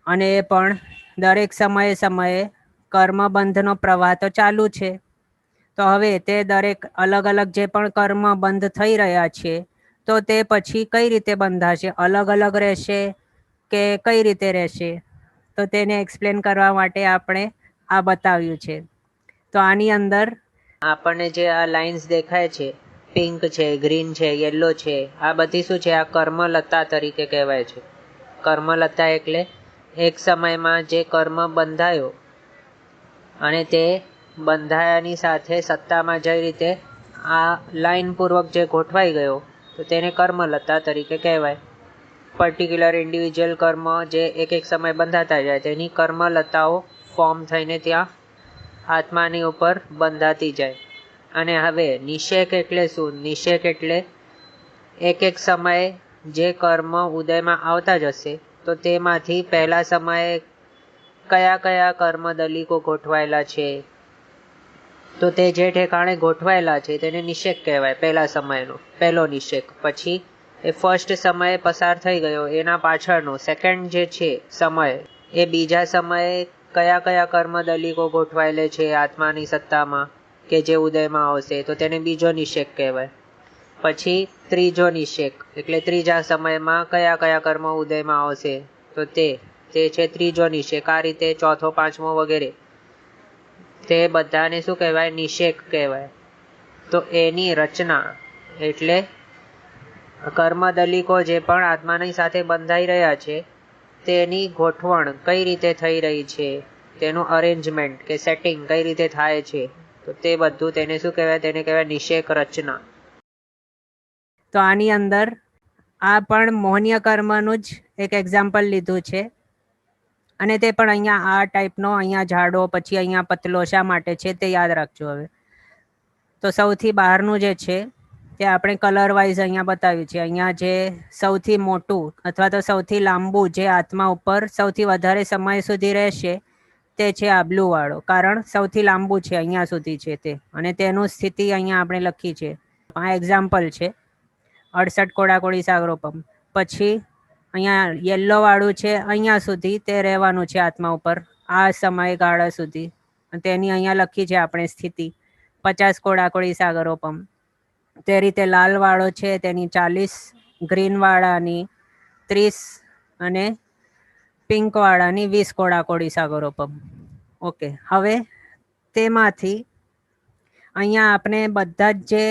અને એ પણ દરેક સમયે સમયે કર્મબંધનો પ્રવાહ તો ચાલુ છે. તો હવે તે દરેક અલગ અલગ જે પણ કર્મ બંધ થઈ રહ્યા છે તો તે પછી કઈ રીતે બંધાશે? અલગ અલગ રહેશે કે કઈ રીતે રહેશે? તો તેને એક્સપ્લેન કરવા માટે આપણે આ બતાવ્યું છે. તો આની અંદર આપણને જે આ લાઇન્સ દેખાય છે, પિંક છે, ગ્રીન છે, યલો છે, આ બધી શું છે? આ કર્મલતા તરીકે કહેવાય છે. કર્મલતા એટલે એક સમયમાં જે કર્મ બંધાયો અને તે બંધાયાની સાથે સત્તામાં જઈ રીતે આ લાઇનપૂર્વક જે ગોઠવાઈ ગયો તો તેને કર્મલતા તરીકે કહેવાય. પર્ટિક્યુલર ઇન્ડિવિજ્યુઅલ કર્મ જે એક એક સમય બંધાતા જાય તેની કર્મલતાઓ ફોર્મ થઈને ત્યાં આત્માની ઉપર બંધાતી જાય. અને હવે નિષેક એટલે શું? નિષેક એટલે એક એક સમયે જે કર્મ ઉદયમાં આવતા જશે તો તેમાંથી પહેલા સમયે કયા કયા કર્મ દલિકો ગોઠવાયેલા છે, તો તે જે ઠેકાણે ગોઠવાયેલા છે તેને નિષેક કહેવાય. પહેલા સમયનો પહેલો નિષેક. પછી એ ફર્સ્ટ સમયે પસાર થઈ ગયો, એના પાછળનો સેકન્ડ જે છે સમય, એ બીજા સમયે કયા કયા કર્મ દલિકો ગોઠવાયેલે છે આત્માની સત્તામાં કે જે ઉદયમાં આવશે તો તેને બીજો નિષેક કહેવાય. પછી ત્રીજો નિષેક એટલે ત્રીજા સમયમાં કયા કયા કર્મ ઉદયમાં આવશે તો તે છે ત્રીજો નિષેક. આ રીતે ચોથો, પાંચમો વગેરે તે બધાને શું કહેવાય? નિષેક કહેવાય. તો એની રચના એટલે કર્મ દલિકો જે પણ આત્માની સાથે બંધાઈ રહ્યા છે તેની ગોઠવણ કઈ રીતે થઈ રહી છે, તેનું અરેન્જમેન્ટ કે સેટિંગ કઈ રીતે થાય છે, તો તે બધું તેને શું કહેવાય? તેને કહેવાય નિષેક રચના. તો આની અંદર આ પણ મોહનીય કર્મનું જ એક એક્ઝામ્પલ લીધું છે, અને તે પણ અહીંયા આ ટાઈપનો, અહીંયા જાડો પછી અહીંયા પતલો શા માટે છે તે યાદ રાખજો. હવે તો સૌથી બહારનું જે છે તે આપણે કલર વાઇઝ અહીંયા બતાવ્યું છે. અહીંયા જે સૌથી મોટું અથવા તો સૌથી લાંબુ જે આત્મા ઉપર સૌથી વધારે સમય સુધી રહેશે તે છે આ બ્લુ વાળો, કારણ સૌથી લાંબુ છે, અહીંયા સુધી છે તે, અને તેનું સ્થિતિ અહીંયા આપણે લખી છે. આ એક્ઝામ્પલ છે 68 કોડાકોડી સાગરોપમ. પછી અહીંયા યલો વાળું છે અહીંયા સુધી, તે રહેવાનું છે આત્મા ઉપર આ સમયગાળા સુધી, તેની અહીંયા લખી છે આપણે સ્થિતિ 50 કોડાકોડી સાગરોપમ. તે રીતે લાલ વાળો છે તેની 40, ગ્રીન વાળાની 30 અને પિંક વાળાની 20 કોડાકોડી સાગરોપમ. ઓકે, હવે તેમાંથી અહીંયા આપણે બધા જ જે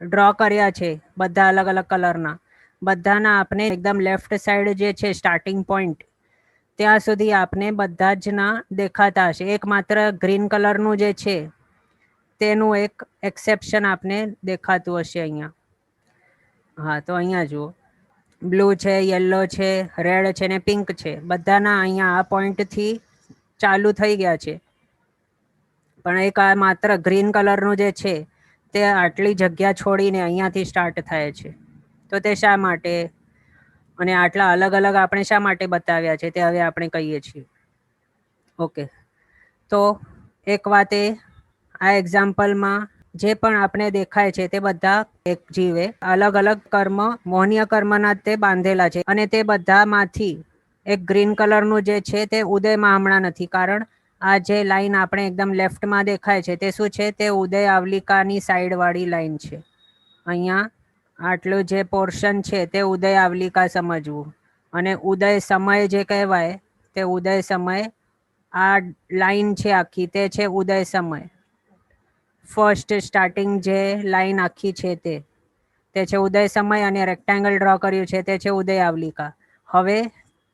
ડ્રો કર્યા છે, બધા અલગ અલગ કલરના, બધાના આપણે એકદમ લેફ્ટ સાઈડ જે છે સ્ટાર્ટિંગ પોઈન્ટ, ત્યાં સુધી આપણે બધા જ ના દેખાતા હશે. એક માત્ર ગ્રીન કલરનું જે છે તેનું એક એક્સેપ્શન આપને દેખાતું હશે અહીંયા. હા, તો અહીંયા જુઓ, બ્લુ છે, યલો છે, રેડ છે ને પિંક છે, બધાના અહીંયા આ પોઈન્ટથી ચાલુ થઈ ગયા છે. પણ એક આ માત્ર ગ્રીન કલરનું જે છે તે આટલી જગ્યા છોડીને અહીંયાથી સ્ટાર્ટ થાય છે. તો તે શા માટે, અને આટલા અલગ અલગ આપણે શા માટે બતાવ્યા છે તે હવે આપણે કહીએ છીએ. ઓકે, તો એક વાત એ, આ એક્ઝામ્પલમાં જે પણ આપણે દેખાય છે તે બધા એક જીવે અલગ અલગ કર્મ, મોહનીય કર્મના તે બાંધેલા છે, અને તે બધામાંથી એક ગ્રીન કલરનું જે છે તે ઉદયમાં હમણાં નથી. કારણ આ જે લાઈન આપણે એકદમ લેફ્ટમાં દેખાય છે તે શું છે, તે ઉદય આવલિકાની સાઈડ વાળી લાઈન છે. અહીંયા આટલું જે પોર્શન છે તે ઉદય આવલિકા સમજવું, અને ઉદય સમય જે કહેવાય તે ઉદય સમય, આ લાઈન છે આખી તે છે ઉદય સમય. ફર્સ્ટ સ્ટાર્ટિંગ જે લાઈન આખી છે તે છે ઉદય સમય, અને રેક્ટેંગલ ડ્રો કર્યું છે તે છે ઉદય આવલિકા. હવે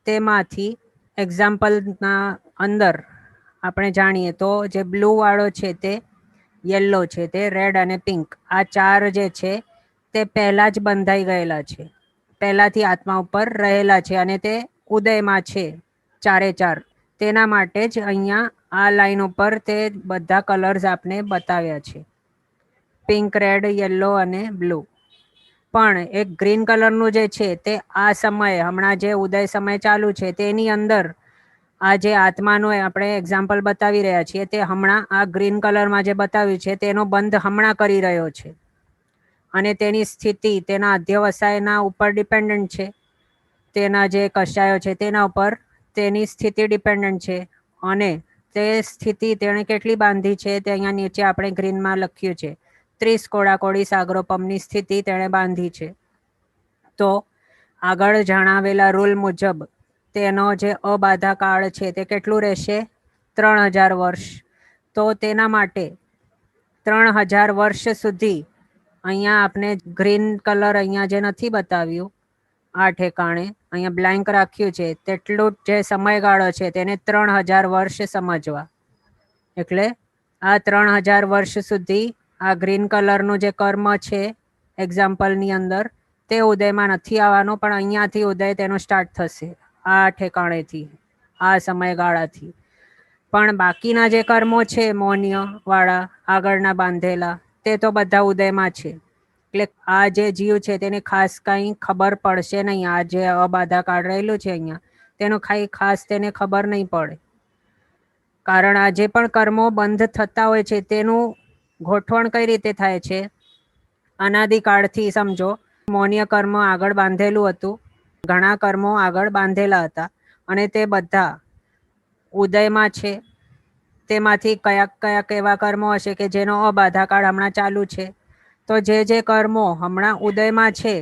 તેમાંથી એક્ઝામ્પલના અંદર આપણે જાણીએ તો જે બ્લુ વાળો છે તે યલો છે, તે રેડ અને પિંક, આ ચાર જે છે તે પહેલા જ બંધાઈ ગયેલા છે, પહેલાથી આત્મા ઉપર રહેલા છે, અને તે ઉદયમાં છે ચારે ચાર. તેના માટે જ અહીંયા આ લાઈન ઉપર તે બધા કલર્સ આપણે બતાવ્યા છે, પિંક, રેડ, યલો અને બ્લુ. પણ એક ગ્રીન કલરનું જે છે તે આ સમયે હમણાં જે ઉદય સમય ચાલુ છે તેની અંદર આ જે આત્માનું આપણે એક્ઝામ્પલ બતાવી રહ્યા છીએ, તે હમણાં આ ગ્રીન કલરમાં જે બતાવ્યું છે તેનો બંધ હમણાં કરી રહ્યો છે, અને તેની સ્થિતિ તેના અધ્યવસાયના ઉપર ડિપેન્ડન્ટ છે, તેના જે કષાયો છે તેના ઉપર તેની સ્થિતિ ડિપેન્ડન્ટ છે, અને તે સ્થિતિ તેણે કેટલી બાંધી છે તે અહીંયા નીચે આપણે ગ્રીનમાં લખ્યું છે, 30 કોડાકોડી સાગરોપમની સ્થિતિ તેણે બાંધી છે. તો આગળ જણાવેલા રૂલ મુજબ તેનો જે અબાધા કાળ છે તે કેટલું રહેશે, 3000 વર્ષ. તો તેના માટે 3000 વર્ષ સુધી અહીંયા આપણે ગ્રીન કલર અહીંયા જે નથી બતાવ્યું આ ઠેકાણે, અહીંયા બ્લેન્ક રાખ્યું છે, તેટલું જે સમયગાળો છે તેને 3000 વર્ષ સમજવા. એટલે આ 3000 વર્ષ સુધી આ ગ્રીન કલરનું જે કર્મ છે એક્ઝામ્પલની અંદર તે ઉદયમાં નથી આવવાનો, પણ અહીંયાથી ઉદય તેનો સ્ટાર્ટ થશે, આ ઠેકાણેથી, આ સમયગાળાથી. પણ બાકીના જે કર્મો છે મૌન્ય વાળા આગળના બાંધેલા, તે તો બધા ઉદયમાં છે. એટલે આ જે જીવ છે તેને ખાસ કંઈ ખબર પડશે નહીં, આ જે અબાધા કાળ રહેલું છે અહીંયા તેનું ખાસ તેને ખબર નહીં પડે. કારણ આ જે પણ કર્મો બંધ થતા હોય છે તેનું ગોઠવણ કઈ રીતે થાય છે, અનાદિકાળથી સમજો. મૌન્ય કર્મ આગળ બાંધેલું હતું, ઘણા કર્મો આગળ બાંધેલા હતા, અને તે બધા ઉદયમાં છે. તેમાંથી કયાક એવા કર્મો હશે કે જેનો અબાધા કાળ હમણાં ચાલુ છે. તો જે કર્મો હમણાં ઉદયમાં છે,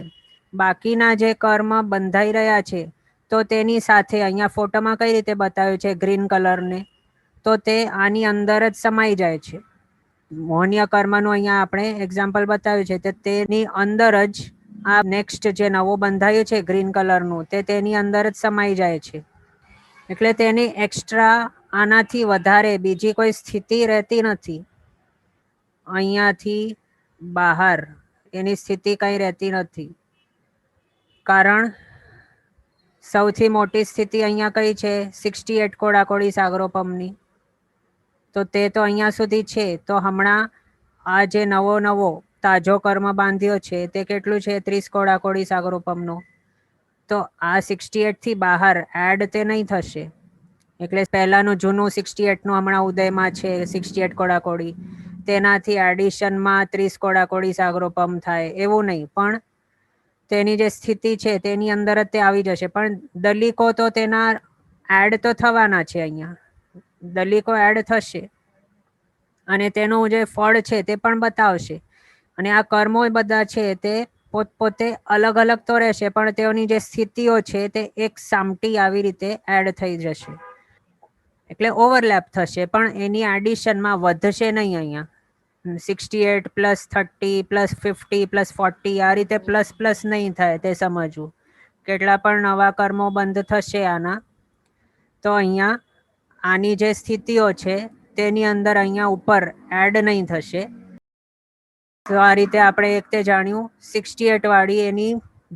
બાકીના જે કર્મ બંધાઈ રહ્યા છે, તો તેની સાથે અહીંયા ફોટોમાં કઈ રીતે બતાવ્યું છે ગ્રીન કલરને, તો તે આની અંદર જ સમાઈ જાય છે. મૌન્ય કર્મનું અહીંયા આપણે એક્ઝામ્પલ બતાવ્યું છે, તેની અંદર જ આ નેક્સ્ટ જે નવો બંધાયું છે ગ્રીન કલરનું, તે તેની અંદર જ સમાઈ જાય છે. એટલે તેની એક્સ્ટ્રા આનાથી વધારે બીજી કોઈ સ્થિતિ રહેતી નથી. અહીંયાથી બહાર એની સ્થિતિ કંઈ રહેતી નથી. કારણ સૌથી મોટી સ્થિતિ અહીંયા કઈ છે, 68 કોડાકોડી સાગરોપમની. તો તે તો અહીંયા સુધી છે. તો હમણાં આ જે નવો તાજો કર્મ બાંધ્યો છે તે કેટલું છે, 30 કોડાકોડી સાગરોપમનો. તો આ 68 થી બહાર એડ તે નહીં થશે, એટલે પહેલાનું જૂનું 68નું હમણાં ઉદયમાં છે 68 કોડાકોડી, તેનાથી એડિશનમાં 30 કોડાકોડી સાગરોપમ થાય એવું નહીં, પણ તેની જે સ્થિતિ છે તેની અંદર જ તે આવી જશે. પણ દલિકો તો તેના એડ તો થવાના છે, અહીંયા દલિકો એડ થશે અને તેનું જે ફળ છે તે પણ બતાવશે. અને આ કર્મો બધા છે તે પોતપોતે અલગ અલગ તો રહેશે, પણ તેઓની જે સ્થિતિઓ છે તે એક સામટી આવી રીતે એડ થઈ જશે, એટલે ઓવરલેપ થશે, પણ એની એડિશનમાં વધશે નહીં. અહીંયા 68 પ્લસ 30 પ્લસ 50 પ્લસ 40 આ રીતે પ્લસ પ્લસ નહીં થાય, તે સમજવું. કેટલા પણ નવા કર્મો બંધ થશે આના, તો અહીંયા આની જે સ્થિતિઓ છે તેની અંદર અહીંયા ઉપર એડ નહીં થશે. તો આ રીતે આપણે એક તે જાણ્યું 68 વાળી એની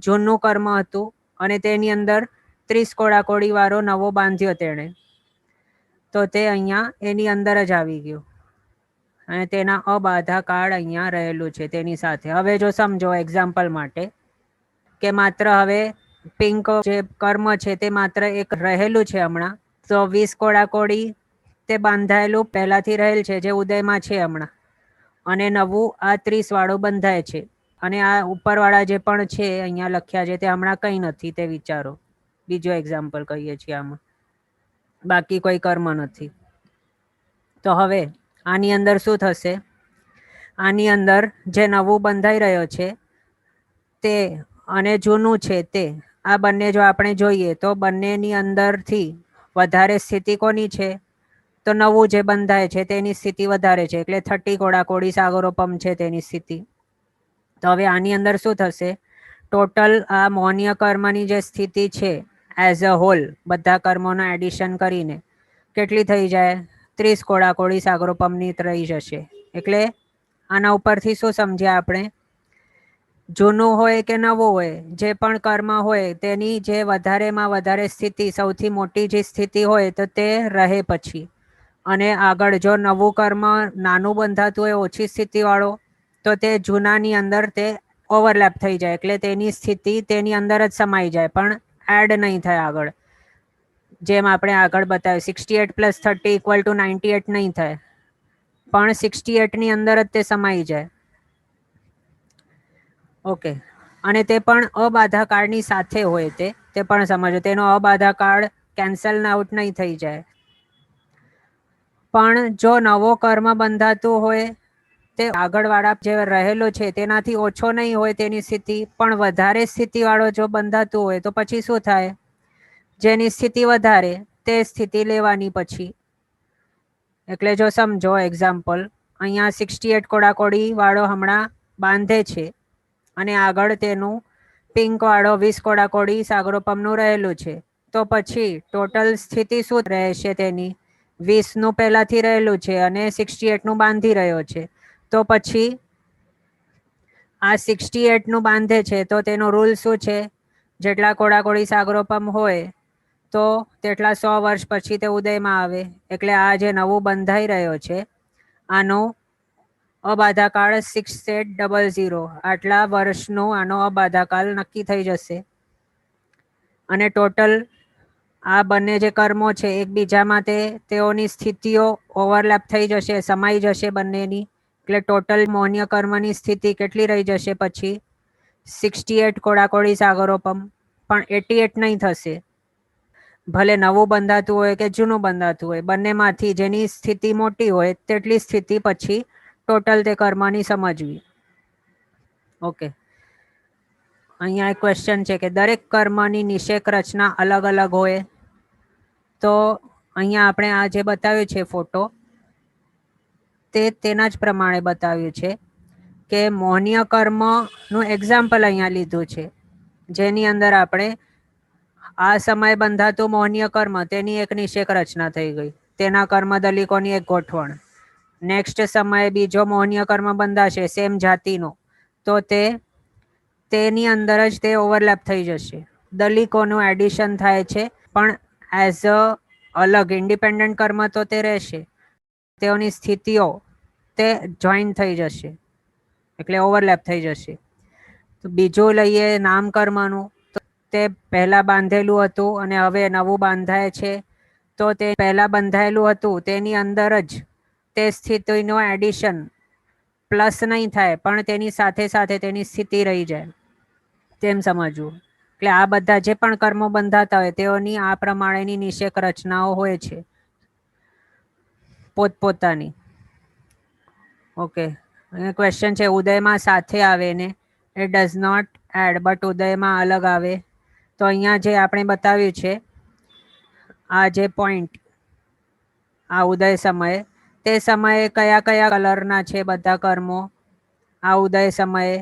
જૂનું કર્મ હતું અને તેની અંદર 30 કોડાકોડી વાળો નવો બાંધ્યો તેણે, તો તે અહીંયા એની અંદર જ આવી ગયું અને તેના અબાધા કાળ અહીંયા રહેલું છે તેની સાથે. હવે જો સમજો એક્ઝામ્પલ માટે કે માત્ર હવે પિંક જે કર્મ છે તે માત્ર એક રહેલું છે હમણાં, તો 20 કોડાકોડી તે બાંધાયેલું પહેલાથી રહેલ છે જે ઉદયમાં છે હમણાં, અને નવું આ 30 વાળું બંધાય છે. અને આ ઉપરવાળા જે પણ છે અહીંયા લખ્યા છે તે હમણાં કંઈ નથી, તે વિચારો. બીજો એક્ઝામ્પલ કહીએ છીએ આમાં, બાકી કોઈ કર્મ નથી. તો હવે આની અંદર શું થશે? આની અંદર જે નવું બંધાઈ રહ્યો છે તે અને જૂનું છે તે, આ બંને જો આપણે જોઈએ તો બંનેની અંદરથી વધારે સ્થિતિ કોની છે? તો નવું જે બંધાય છે તેની સ્થિતિ વધારે છે, એટલે 30 કોડાકોડી સાગરોપમ છે તેની સ્થિતિ. તો હવે આની અંદર શું થશે? ટોટલ આ મોહનીય કર્મની જે સ્થિતિ છે એઝ અ હોલ બધા કર્મોના એડિશન કરીને કેટલી થઈ જાય? 30 કોડાકોડી સાગરોપમની રહી જશે. એટલે આના ઉપરથી શું સમજ્યા આપણે? જૂનું હોય કે નવું હોય, જે પણ કર્મ હોય તેની જે વધારેમાં વધારે સ્થિતિ, સૌથી મોટી જે સ્થિતિ હોય તો તે રહે પછી, અને આગળ જો નવું કર્મ નાનું બંધાતું હોય ઓછી સ્થિતિવાળો, તો તે જૂનાની અંદર તે ઓવરલેપ થઈ જાય, એટલે તેની સ્થિતિ તેની અંદર જ સમાઈ જાય, પણ એડ નહીં થાય આગળ. જેમ આપણે આગળ બતાવ્યું 68 પ્લસ 30 ઇક્વલ ટુ 98 નહીં થાય, પણ 68ની અંદર જ તે સમાઈ જાય. ઓકે, અને તે પણ અબાધા કાળની સાથે હોય, તે પણ સમજો. તેનો અબાધા કાળ કેન્સલ આઉટ નહીં થઈ જાય. પણ જો નવો કર્મ બંધાતું હોય તે આગળવાળા જે રહેલો છે તેનાથી ઓછો નહીં હોય તેની સ્થિતિ, પણ વધારે સ્થિતિવાળો જો બંધાતું હોય તો પછી શું થાય? જેની સ્થિતિ વધારે તે સ્થિતિ લેવાની પછી. એટલે જો સમજો એક્ઝામ્પલ, અહીંયા 68 કોડાકોડી વાળો હમણાં બાંધે છે અને આગળ તેનું પિંક વાળો 20 કોડાકોડી સાગરોપમનું રહેલું છે, તો પછી ટોટલ સ્થિતિ શું રહેશે તેની? 20નું પહેલાથી રહેલું છે અને 68નું બાંધી રહ્યો છે, તો પછી આ 68નું બાંધે છે તો તેનો રૂલ શું છે? જેટલા કોડાકોડી સાગરોપમ હોય તો તેટલા 100 વર્ષ પછી તે ઉદયમાં આવે. એટલે આ જે નવું બંધાઈ રહ્યો છે આનો અબાધા કાળ 6800, આટલા વર્ષનો આનો અબાધા કાળ નક્કી થઈ જશે. અને ટોટલ આ બંને જે કર્મો છે એકબીજામાં તેઓની સ્થિતિઓ ઓવરલેપ થઈ જશે, સમાઈ જશે બંનેની. એટલે ટોટલ મોહનીય કર્મની સ્થિતિ કેટલી રહી જશે પછી? 68 કોડાકોડી સાગરોપમ, પણ 88 નહીં થશે. ભલે નવું બંધાતું હોય કે જૂનું બંધાતું હોય, બંનેમાંથી જેની સ્થિતિ મોટી હોય તેટલી સ્થિતિ પછી ટોટલ તે કર્મની સમજવી. ઓકે, અહીંયા એક ક્વેશ્ચન છે કે દરેક કર્મની નિષેક રચના અલગ અલગ હોય. તો અહીંયા આપણે આ જે બતાવ્યું છે ફોટો, તેના જ પ્રમાણે બતાવ્યું છે કે મોહનીય કર્મનું એક્ઝામ્પલ અહીંયા લીધું છે, જેની અંદર આપણે આ સમય બંધાતું મોહનીય કર્મ તેની એક નિષેક રચના થઈ ગઈ, તેના કર્મ દલિકોની એક ગોઠવણ. નેક્સ્ટ સમયે બીજો મોહનીય કર્મ બંધાશે સેમ જાતિનો, તો તેની અંદર જ તે ઓવરલેપ થઈ જશે. દલિકોનું એડિશન થાય છે, પણ એઝ અ અલગ ઇન્ડિપેન્ડન્ટ કર્મ તો તે રહેશે, તેઓની સ્થિતિઓ તે જોઈન થઈ જશે, એટલે ઓવરલેપ થઈ જશે. તો બીજું લઈએ નામ કર્મનું, તો તે પહેલા બાંધેલું હતું અને હવે નવું બાંધાય છે, તો તે પહેલા બંધાયેલું હતું તેની અંદર જ તે સ્થિતિનો એડિશન પ્લસ નહીં થાય, પણ તેની સાથે સાથે તેની સ્થિતિ રહી જાય, તેમ સમજવું. એટલે આ બધા જે પણ કર્મો બંધાતા હોય તેઓની આ પ્રમાણેની નિષેક રચનાઓ હોય છે પોતપોતાની. ઓકે, ક્વેશ્ચન છે ઉદયમાં સાથે આવે ને A does not add but ઉદયમાં અલગ આવે. તો અહીંયા જે આપણે બતાવ્યું છે આ જે પોઈન્ટ, આ ઉદય સમયે, તે સમયે કયા કયા કલરના છે બધા કર્મો. આ ઉદય સમયે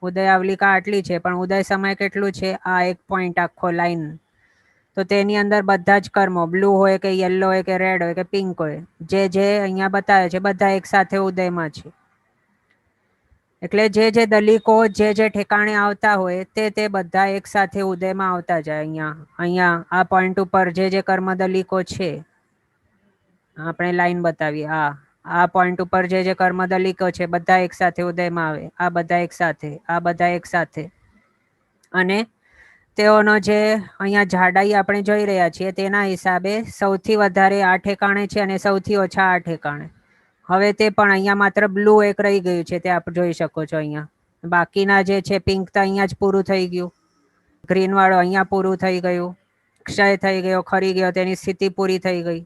ઉદયાવલિકા આટલી છે, પણ ઉદય સમય કેટલું છે, આ એક પોઈન્ટ આખો લાઈન. તો તેની અંદર બધા જ કર્મો બ્લુ હોય કે યલો હોય કે રેડ હોય કે પિંક હોય, જે અહીંયા બતાવે છે બધા એક સાથે ઉદયમાં છે. એટલે જે દલિકો જે ઠેકાણે આવતા હોય તે બધા એક સાથે ઉદયમાં આવતા જાય. અહીંયા આ પોઈન્ટ ઉપર જે કર્મ દલિકો છે, આપણે લાઈન બતાવીએ. આ પોઈન્ટ ઉપર જે કર્મ દલિકો છે બધા એક સાથે ઉદયમાં આવે, આ બધા એક સાથે, આ બધા એક સાથે. અને તેઓનો જે અહીંયા જાડાઈ આપણે જોઈ રહ્યા છીએ તેના હિસાબે સૌથી વધારે આ ઠેકાણે છે અને સૌથી ઓછા આ ઠેકાણે. હવે તે પણ અહીંયા માત્ર બ્લુ એક રહી ગયું છે, તે આપ જોઈ શકો છો. અહીંયા બાકીના જે છે પિંક તો અહીંયા જ પૂરું થઈ ગયું, ગ્રીન વાળો અહીંયા પૂરું થઈ ગયું, ક્ષય થઈ ગયો, ખરી ગયો, તેની સ્થિતિ પૂરી થઈ ગઈ.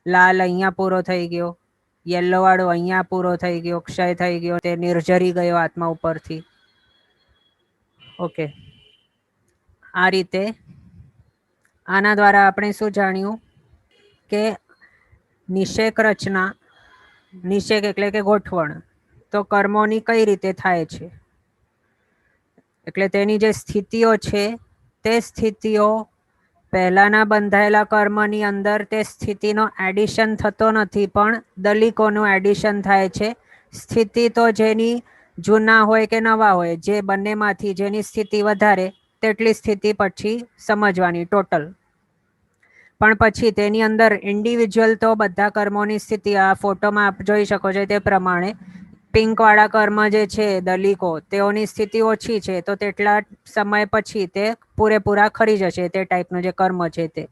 લાલ અહીંયા પૂરો થઈ ગયો, યલો વાળો અહીંયા પૂરો થઈ ગયો, ક્ષય થઈ ગયો, તે નિર્જરી ગયો આત્મા ઉપરથી. ઓકે, આ રીતે આના દ્વારા આપણે શું જાણ્યું કે નિષેક રચના, નિષેક એટલે કે ગોઠવણ, તો કર્મોની કઈ રીતે થાય છે. એટલે તેની જે સ્થિતિઓ છે તે સ્થિતિઓ પહેલાના બંધાયેલા કર્મની અંદર તે સ્થિતિનો એડિશન થતો નથી, પણ દલિકોનું એડિશન થાય છે. સ્થિતિ તો જેની જૂના હોય કે નવા હોય, જે બંનેમાંથી જેની સ્થિતિ વધારે તેટલી સ્થિતિ પછી સમજવાની ટોટલ. પણ પછી તેની અંદર ઇન્ડિવિજ્યુઅલ તો બધા કર્મોની સ્થિતિ આ ફોટોમાં આપ જોઈ શકો છો તે પ્રમાણે પિંક વાળા કર્મ જે છે દલિકો, તેઓની સ્થિતિ ઓછી છે, તો તેટલા સમય પછી તે પૂરેપૂરા ખરી જશે. તે ટાઈપનું જે કર્મ છે તે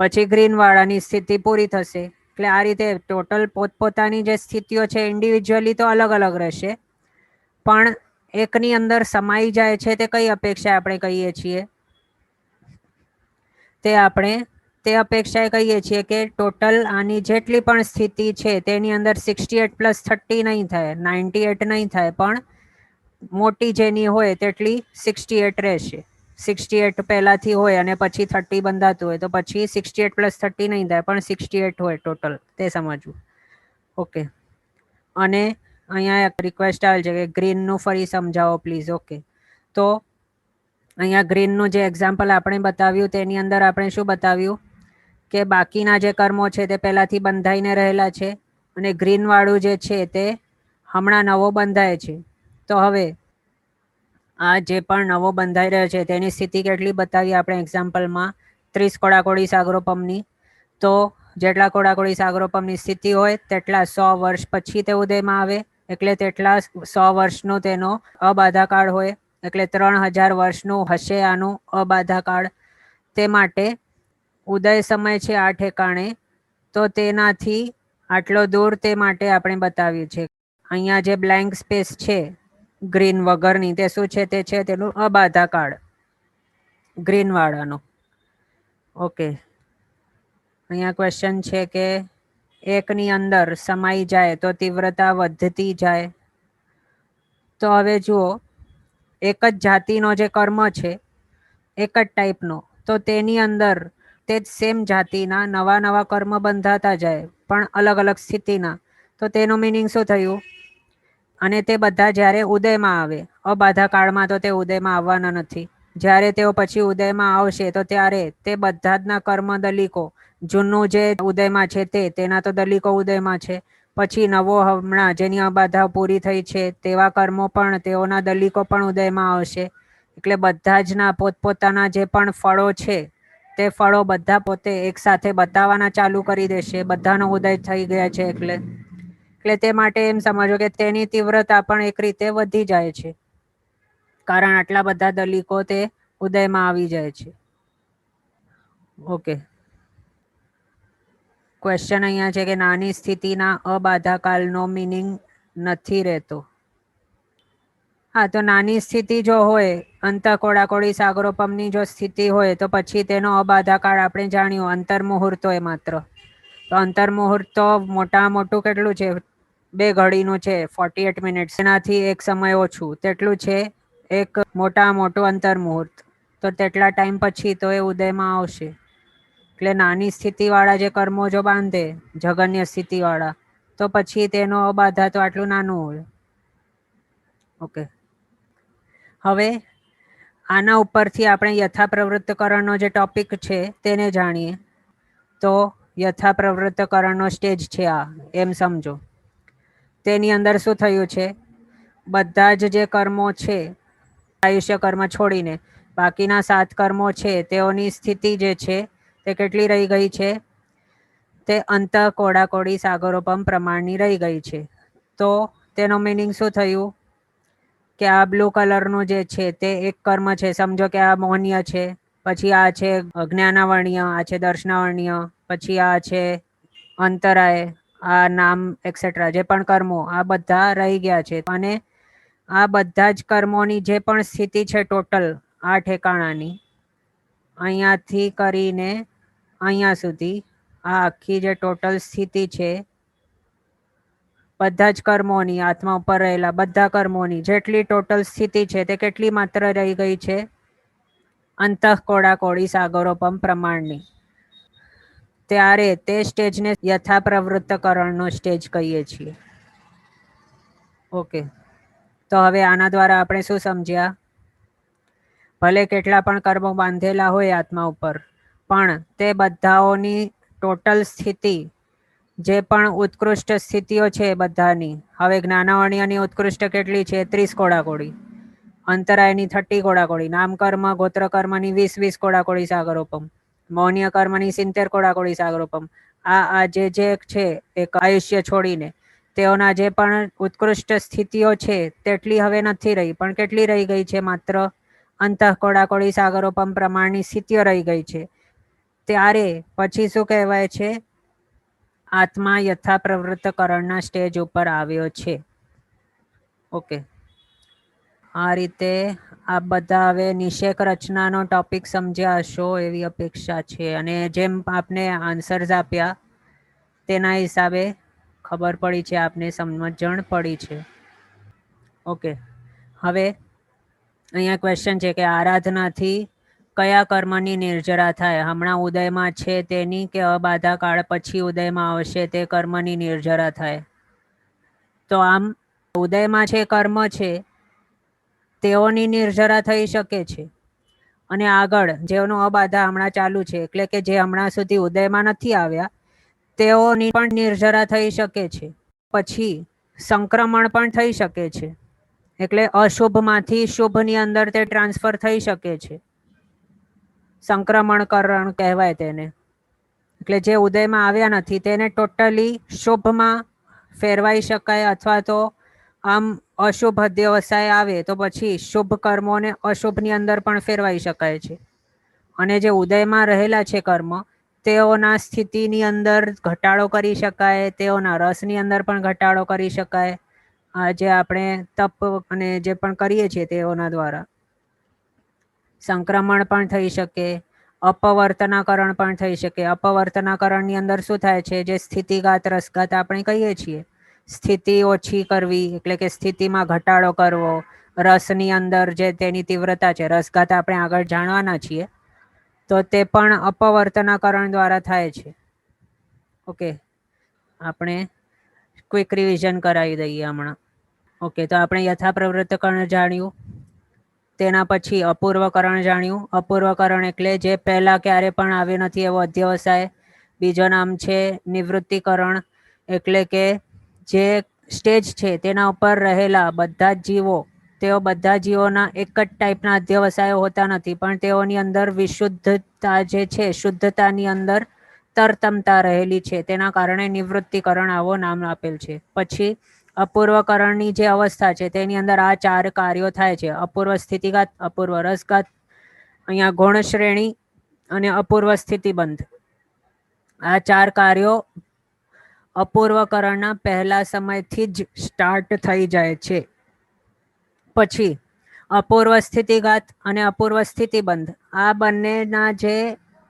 પછી ગ્રીન વાળાની સ્થિતિ પૂરી થશે. એટલે આ રીતે ટોટલ પોતપોતાની જે સ્થિતિઓ છે ઇન્ડિવિજ્યુઅલી તો અલગ અલગ રહેશે, પણ એકની અંદર સમાઈ જાય છે. તે કઈ અપેક્ષા આપણે કહીએ છીએ, તે અપેક્ષાએ કહીએ છીએ કે ટોટલ આની જેટલી પણ સ્થિતિ છે તેની અંદર 68 + 30 નહીં થાય, 98 નહીં થાય, પણ મોટી જેની હોય તેટલી 68 રહેશે. 68 પહેલાથી હોય અને પછી 30 બંધાતું હોય તો પછી 68 + 30 નહીં થાય, પણ 68 હોય ટોટલ, તે સમજવું. ઓકે, અને અહીંયા એક રિક્વેસ્ટ આવે છે કે ગ્રીનનું ફરી સમજાવો પ્લીઝ. ઓકે, તો અહીંયા ગ્રીનનું જે એક્ઝામ્પલ આપણે બતાવ્યું તેની અંદર આપણે શું બતાવ્યું કે બાકીના જે કર્મો છે તે પહેલાથી બંધાઈને રહેલા છે અને ગ્રીન વાળું જે છે તે હમણાં નવો બંધાય છે. તો હવે આ જે પણ નવો બંધાઈ રહ્યો છે તેની સ્થિતિ કેટલી બતાવી આપણે એક્ઝામ્પલમાં 30 કોડાકોડી સાગરોપમની. તો જેટલા કોડાકોડી સાગરોપમની સ્થિતિ હોય તેટલા 100 વર્ષ પછી તે ઉદયમાં આવે, એટલે તેટલા 100 વર્ષનો તેનો અબાધા કાળ હોય, એટલે 3000 વર્ષનું હશે આનું અબાધા કાળ. તે માટે ઉદય સમય છે આ ઠેકાણે, તો તેનાથી આટલો દૂર, તે માટે આપણે બતાવ્યું છે. અહીંયા જે બ્લેન્ક સ્પેસ છે ગ્રીન વગરની, તે શું છે, તે છે તેનું અબાધા કાળ ગ્રીન વાળાનો. ઓકે, અહીંયા ક્વેશ્ચન છે કે એકની અંદર સમાઈ જાય તો તીવ્રતા વધતી જાય. તો હવે જુઓ, એક જ જાતિનો જે કર્મ છે, એક જ ટાઈપનો, તો તેની અંદર તે જ સેમ જાતિના નવા નવા કર્મ બંધાતા જાય, પણ અલગ અલગ સ્થિતિના. તો તેનું મિનિંગ શું થયું, અને તે બધા જ્યારે ઉદયમાં આવે, અબાધા કાળમાં તો તે ઉદયમાં આવવાના નથી. જ્યારે તેઓ પછી ઉદયમાં આવશે તો ત્યારે તે બધા જ ના કર્મ દલિકો, જૂનું જે ઉદયમાં છે તેના તો દલિકો ઉદયમાં છે, પછી નવો હમણાં જેની અબાધા પૂરી થઈ છે તેવા કર્મો પણ, તેઓના દલિકો પણ ઉદયમાં આવશે. એટલે બધા જ ના પોતપોતાના જે પણ ફળો છે તે ફળો બધા પોતે એક સાથે બતાવવાના ચાલુ કરી દેશે, બધાનો ઉદય થઈ ગયા છે. એટલે તે માટે એમ સમજો કે તેની તીવ્રતા પણ એક રીતે વધી જાય છે, કારણ આટલા બધા દલિકો તે ઉદયમાં આવી જાય છે. ઓકે, ક્વેશ્ચન અહીંયા છે કે નાની સ્થિતિના અબાધા કાલનો મિનિંગ નથી રહેતો. હા, તો નાની સ્થિતિ જો હોય, અંતઃકોડાકોડી સાગરોપમની જો સ્થિતિ હોય તો પછી તેનો અબાધા કાળ આપણે જાણ્યું અંતર્મુહૂર્ત હોય માત્ર. તો અંતર્મુહૂર્ત તો મોટું કેટલું છે? 2 ઘડીનું છે, 48 મિનિટ્સ. એનાથી એક સમય ઓછું તેટલું છે એક મોટું અંતર્મુહૂર્ત. તો તેટલા ટાઈમ પછી તો એ ઉદયમાં આવશે. એટલે નાની સ્થિતિવાળા જે કર્મો જો બાંધે, જગન્ય સ્થિતિવાળા, તો પછી તેનો અબાધા તો આટલું નાનું હોય. ઓકે, હવે આના ઉપરથી આપણે યથાપ્રવૃત્તકરણનો જે ટોપિક છે તેને જાણીએ. તો યથાપ્રવૃત્તકરણનો સ્ટેજ છે આ, એમ સમજો. તેની અંદર શું થયું છે? બધા જ જે કર્મો છે, આયુષ્ય કર્મ છોડીને બાકીના 7 કર્મો છે, તેઓની સ્થિતિ જે છે તે કેટલી રહી ગઈ છે? તે અંતઃકોડાકોડી સાગરોપમ પ્રમાણની રહી ગઈ છે. તો તેનો મિનિંગ શું થયું? કે આ બ્લુ કલરનું જે છે તે એક કર્મ છે. સમજો કે આ મૌન્ય છે, પછી આ છે જ્ઞાનાવર્ણ્ય, આ છે દર્શનાવર્ણ્ય, પછી આ છે અંતરાય, આ નામ એક્સેટ્રા જે પણ કર્મો, આ બધા રહી ગયા છે. અને આ બધા જ કર્મોની જે પણ સ્થિતિ છે ટોટલ આ ઠેકાણાની, અહીંયાથી કરીને અહીંયા સુધી, આ આખી જે ટોટલ સ્થિતિ છે બધા જ કર્મોની, આત્મા ઉપર રહેલા બધા કર્મોની જેટલી ટોટલ સ્થિતિ છે તે કેટલી માત્ર રહી ગઈ છે? અંતઃકોડાકોડી સાગરોપમ પ્રમાણની. ત્યારે તે સ્ટેજને યથાપ્રવૃત્તકરણનો સ્ટેજ કહીએ છીએ. ઓકે, તો હવે આના દ્વારા આપણે શું સમજ્યા? ભલે કેટલા પણ કર્મો બાંધેલા હોય આત્મા ઉપર, પણ તે બધાઓની ટોટલ સ્થિતિ, જે પણ ઉત્કૃષ્ટ સ્થિતિઓ છે બધાની, હવે જ્ઞાનાવર્ણ્યની ઉત્કૃષ્ટ કેટલી છે? 30 કોડાકોડી. અંતરાયની 30 કોડાકોડી. નામકર્મ ગોત્રકર્મની 20 કોડાકોડી સાગરોપમ. મૌન્ય કર્મની 70 કોડાકોડી સાગરોપમ. આ જે છે એક આયુષ્ય છોડીને તેઓના જે પણ ઉત્કૃષ્ટ સ્થિતિઓ છે તેટલી હવે નથી રહી, પણ કેટલી રહી ગઈ છે? માત્ર અંતઃકોડાકોડી સાગરોપમ પ્રમાણની સ્થિતિઓ રહી ગઈ છે. ત્યારે પછી શું કહેવાય છે? આત્મા યથાપ્રવૃત્તકરણના સ્ટેજ ઉપર આવ્યો છે. ઓકે, આ રીતે આ બધા હવે નિષેક રચનાનો ટોપિક સમજ્યા હશો એવી અપેક્ષા છે. અને જેમ આપને આન્સર્સ આપ્યા તેના હિસાબે ખબર પડી છે, આપને સમજણ પડી છે. ઓકે, હવે અહીંયા ક્વેશ્ચન છે કે આરાધનાથી કયા કર્મની નિર્જરા થાય? હમણાં ઉદયમાં છે તેની, કે અબાધા કાળ પછી ઉદયમાં આવશે તે કર્મની નિર્જરા થાય? તો આમ ઉદયમાં છે કર્મ છે તેઓની નિર્જરા થઈ શકે છે, અને આગળ જેઓનો અબાધા હમણાં ચાલુ છે, એટલે કે જે હમણાં સુધી ઉદયમાં નથી આવ્યા, તેઓની પણ નિર્જરા થઈ શકે છે. પછી સંક્રમણ પણ થઈ શકે છે, એટલે અશુભમાંથી શુભની અંદર તે ટ્રાન્સફર થઈ શકે છે. સંક્રમણકરણ કહેવાય તેને. એટલે જે ઉદયમાં આવ્યા નથી તેને ટોટલી શુભમાં ફેરવાઈ શકાય, અથવા તો આમ અશુભ અધ્યવસાય આવે તો પછી શુભ કર્મોને અશુભની અંદર પણ ફેરવાઈ શકાય છે. અને જે ઉદયમાં રહેલા છે કર્મ, તેઓના સ્થિતિની અંદર ઘટાડો કરી શકાય, તેઓના રસની અંદર પણ ઘટાડો કરી શકાય. જે આપણે તપ અને જે પણ કરીએ છીએ તેઓના દ્વારા સંક્રમણ પણ થઈ શકે, અપવર્તનાકરણ પણ થઈ શકે. અપવર્તનાકરણની અંદર શું થાય છે? જે સ્થિતિઘાત રસઘાત આપણે કહીએ છીએ, સ્થિતિ ઓછી કરવી એટલે કે સ્થિતિમાં ઘટાડો કરવો, રસની અંદર જે તેની તીવ્રતા છે, રસઘાત આપણે આગળ જાણવાના છીએ, તો તે પણ અપવર્તનાકરણ દ્વારા થાય છે. ઓકે, આપણે ક્વિક રિવિઝન કરાવી દઈએ હમણાં. ઓકે, તો આપણે યથાપ્રવૃત્તકરણ જાણ્યું, તેના પછી અપૂર્વકરણ જાણ્યું. અપૂર્વકરણ એટલે જે પહેલા ક્યારે પણ આવ્યો નથી એવો અધ્યવસાય. બીજો નામ છે નિવૃત્તિકરણ, એટલે કે જે સ્ટેજ છે તેના ઉપર રહેલા બધા જ જીવો, તેઓ બધા જીવોના એક જ ટાઈપના અધ્યવસાયો હોતા નથી, પણ તેઓની અંદર વિશુદ્ધતા જે છે, શુદ્ધતાની અંદર તરતમતા રહેલી છે, તેના કારણે નિવૃત્તિકરણ આવો નામ આપેલ છે. પછી અપૂર્વકરણની જે અવસ્થા છે તેની અંદર આ 4 કાર્યો થાય છે: અપૂર્વ સ્થિતિઘાત, અપૂર્વ રસઘાત, અહીંયા ગુણ શ્રેણી અને અપૂર્વ સ્થિતિબંધ. આ 4 કાર્યો અપૂર્વકરણના પહેલા સમયથી જ સ્ટાર્ટ થઈ જાય છે. પછી અપૂર્વ સ્થિતિઘાત અને અપૂર્વ સ્થિતિબંધ, આ બંનેના જે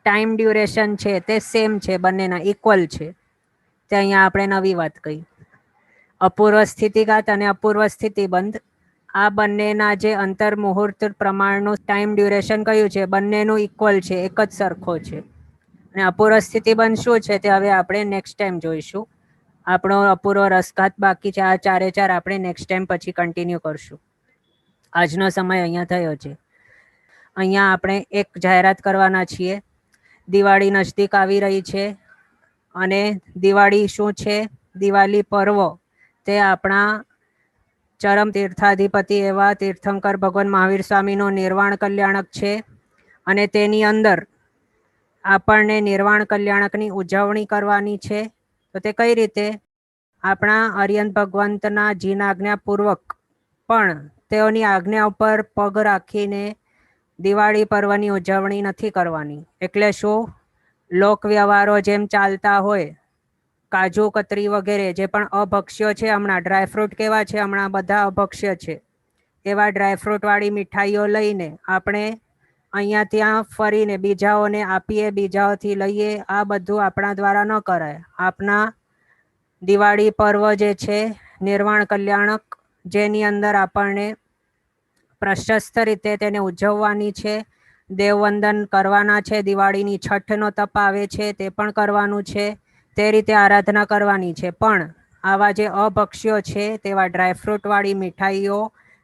ટાઈમ ડ્યુરેશન છે તે સેમ છે, બંનેના ઇક્વલ છે. તે અહીંયા આપણે નવી વાત કહી. અપૂર્વ સ્થિતિઘાત અને અપૂર્વ સ્થિતિબંધ, આ બંનેના જે અંતર મુહૂર્ત પ્રમાણનું ટાઈમ ડ્યુરેશન કયું છે, બંનેનું ઇક્વલ છે, એક જ સરખો છે. અને અપૂર્વ સ્થિતિબંધ શું છે તે હવે આપણે નેક્સ્ટ ટાઈમ જોઈશું. આપણો અપૂર્વ રસઘાત બાકી છે. આ 4 આપણે નેક્સ્ટ ટાઈમ પછી કન્ટિન્યુ કરશું. આજનો સમય અહીંયા થયો છે. અહીંયા આપણે એક જાહેરાત કરવાના છીએ. દિવાળી નજદીક આવી રહી છે અને દિવાળી શું છે, દિવાળી પર્વ તે આપણા ચરમ તીર્થાધિપતિ એવા તીર્થંકર ભગવાન મહાવીર સ્વામીનો નિર્વાણ કલ્યાણક છે. અને તેની અંદર આપણને નિર્વાણ કલ્યાણકની ઉજવણી કરવાની છે. તો તે કઈ રીતે? આપણા અરિયંત ભગવંતના જીના આજ્ઞાપૂર્વક પણ તેઓની આજ્ઞા ઉપર પગ રાખીને દિવાળી પર્વની ઉજવણી નથી કરવાની. એટલે શું? લોક વ્યવહારો જેમ ચાલતા હોય, કાજુ કતરી વગેરે જે પણ અભક્ષ્યો છે, હમણાં ડ્રાયફ્રૂટ કેવા છે, હમણાં બધા અભક્ષ્ય છે, એવા ડ્રાયફ્રૂટવાળી મીઠાઈઓ લઈને આપણે અહીંયા ત્યાં ફરીને બીજાઓને આપીએ, બીજાઓથી લઈએ, આ બધું આપણા દ્વારા ન કરાય. આપણા દિવાળી પર્વ જે છે નિર્વાણ કલ્યાણક, જેની અંદર આપણને પ્રશસ્ત રીતે તેને ઉજવવાની છે, દેવવંદન કરવાના છે, દિવાળીની છઠનો તપ આવે છે તે પણ કરવાનું છે, તે રીતે આરાધના કરવાની છે. પણ આવા જે અભક્ષ્યો છે તેવા ડ્રાયફ્રૂટવાળી મીઠાઈઓ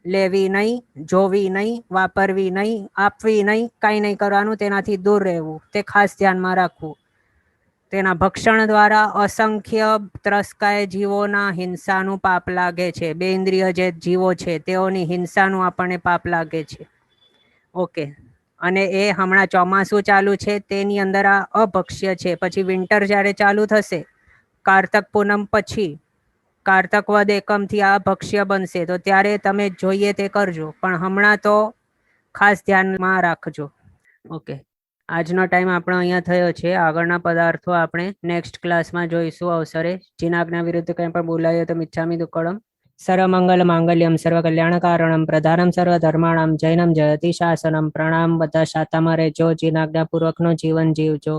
લેવી નહીં, જોવી નહીં, વાપરવી નહીં, આપવી નહીં, કાંઈ નહીં કરવાનું, તેનાથી દૂર રહેવું, તે ખાસ ધ્યાનમાં રાખવું. તેના ભક્ષણ દ્વારા અસંખ્ય ત્રસ્કાય જીવોના હિંસાનું પાપ લાગે છે. 2 ઇન્દ્રિય જે જીવો છે તેઓની હિંસાનું આપણને પાપ લાગે છે. ઓકે. અને એ હમણાં ચોમાસું ચાલુ છે તેની અંદર આ અભક્ષ્ય છે. પછી વિન્ટર જ્યારે ચાલુ થશે, કારતક પૂનમ પછી, કારતક વદ એકમથી આ ભક્ષ્ય બનશે, તો ત્યારે તમે જોઈએ તે કરજો. પણ હમણાં તો ખાસ ધ્યાનમાં રાખજો. ઓકે. આજનો ટાઈમ આપણો અહીંયા થયો છે. આગળના પદાર્થો આપણે નેક્સ્ટ ક્લાસમાં જોઈશું અવસરે. જીના આજ્ઞા વિરુદ્ધ કંઈ પણ બોલાયો તો મિચ્છામિ દુક્કડમ. સર્વમંગલ માંગલ્યમ સર્વકલ્યાણ કારણમ પ્રધાનમ સર્વધર્માણામ જૈનમ જયતિ શાસનમ. પ્રણામ. બધા શાતામાં રહેજો, જીના આજ્ઞાપૂર્વકનું જીવન જીવજો.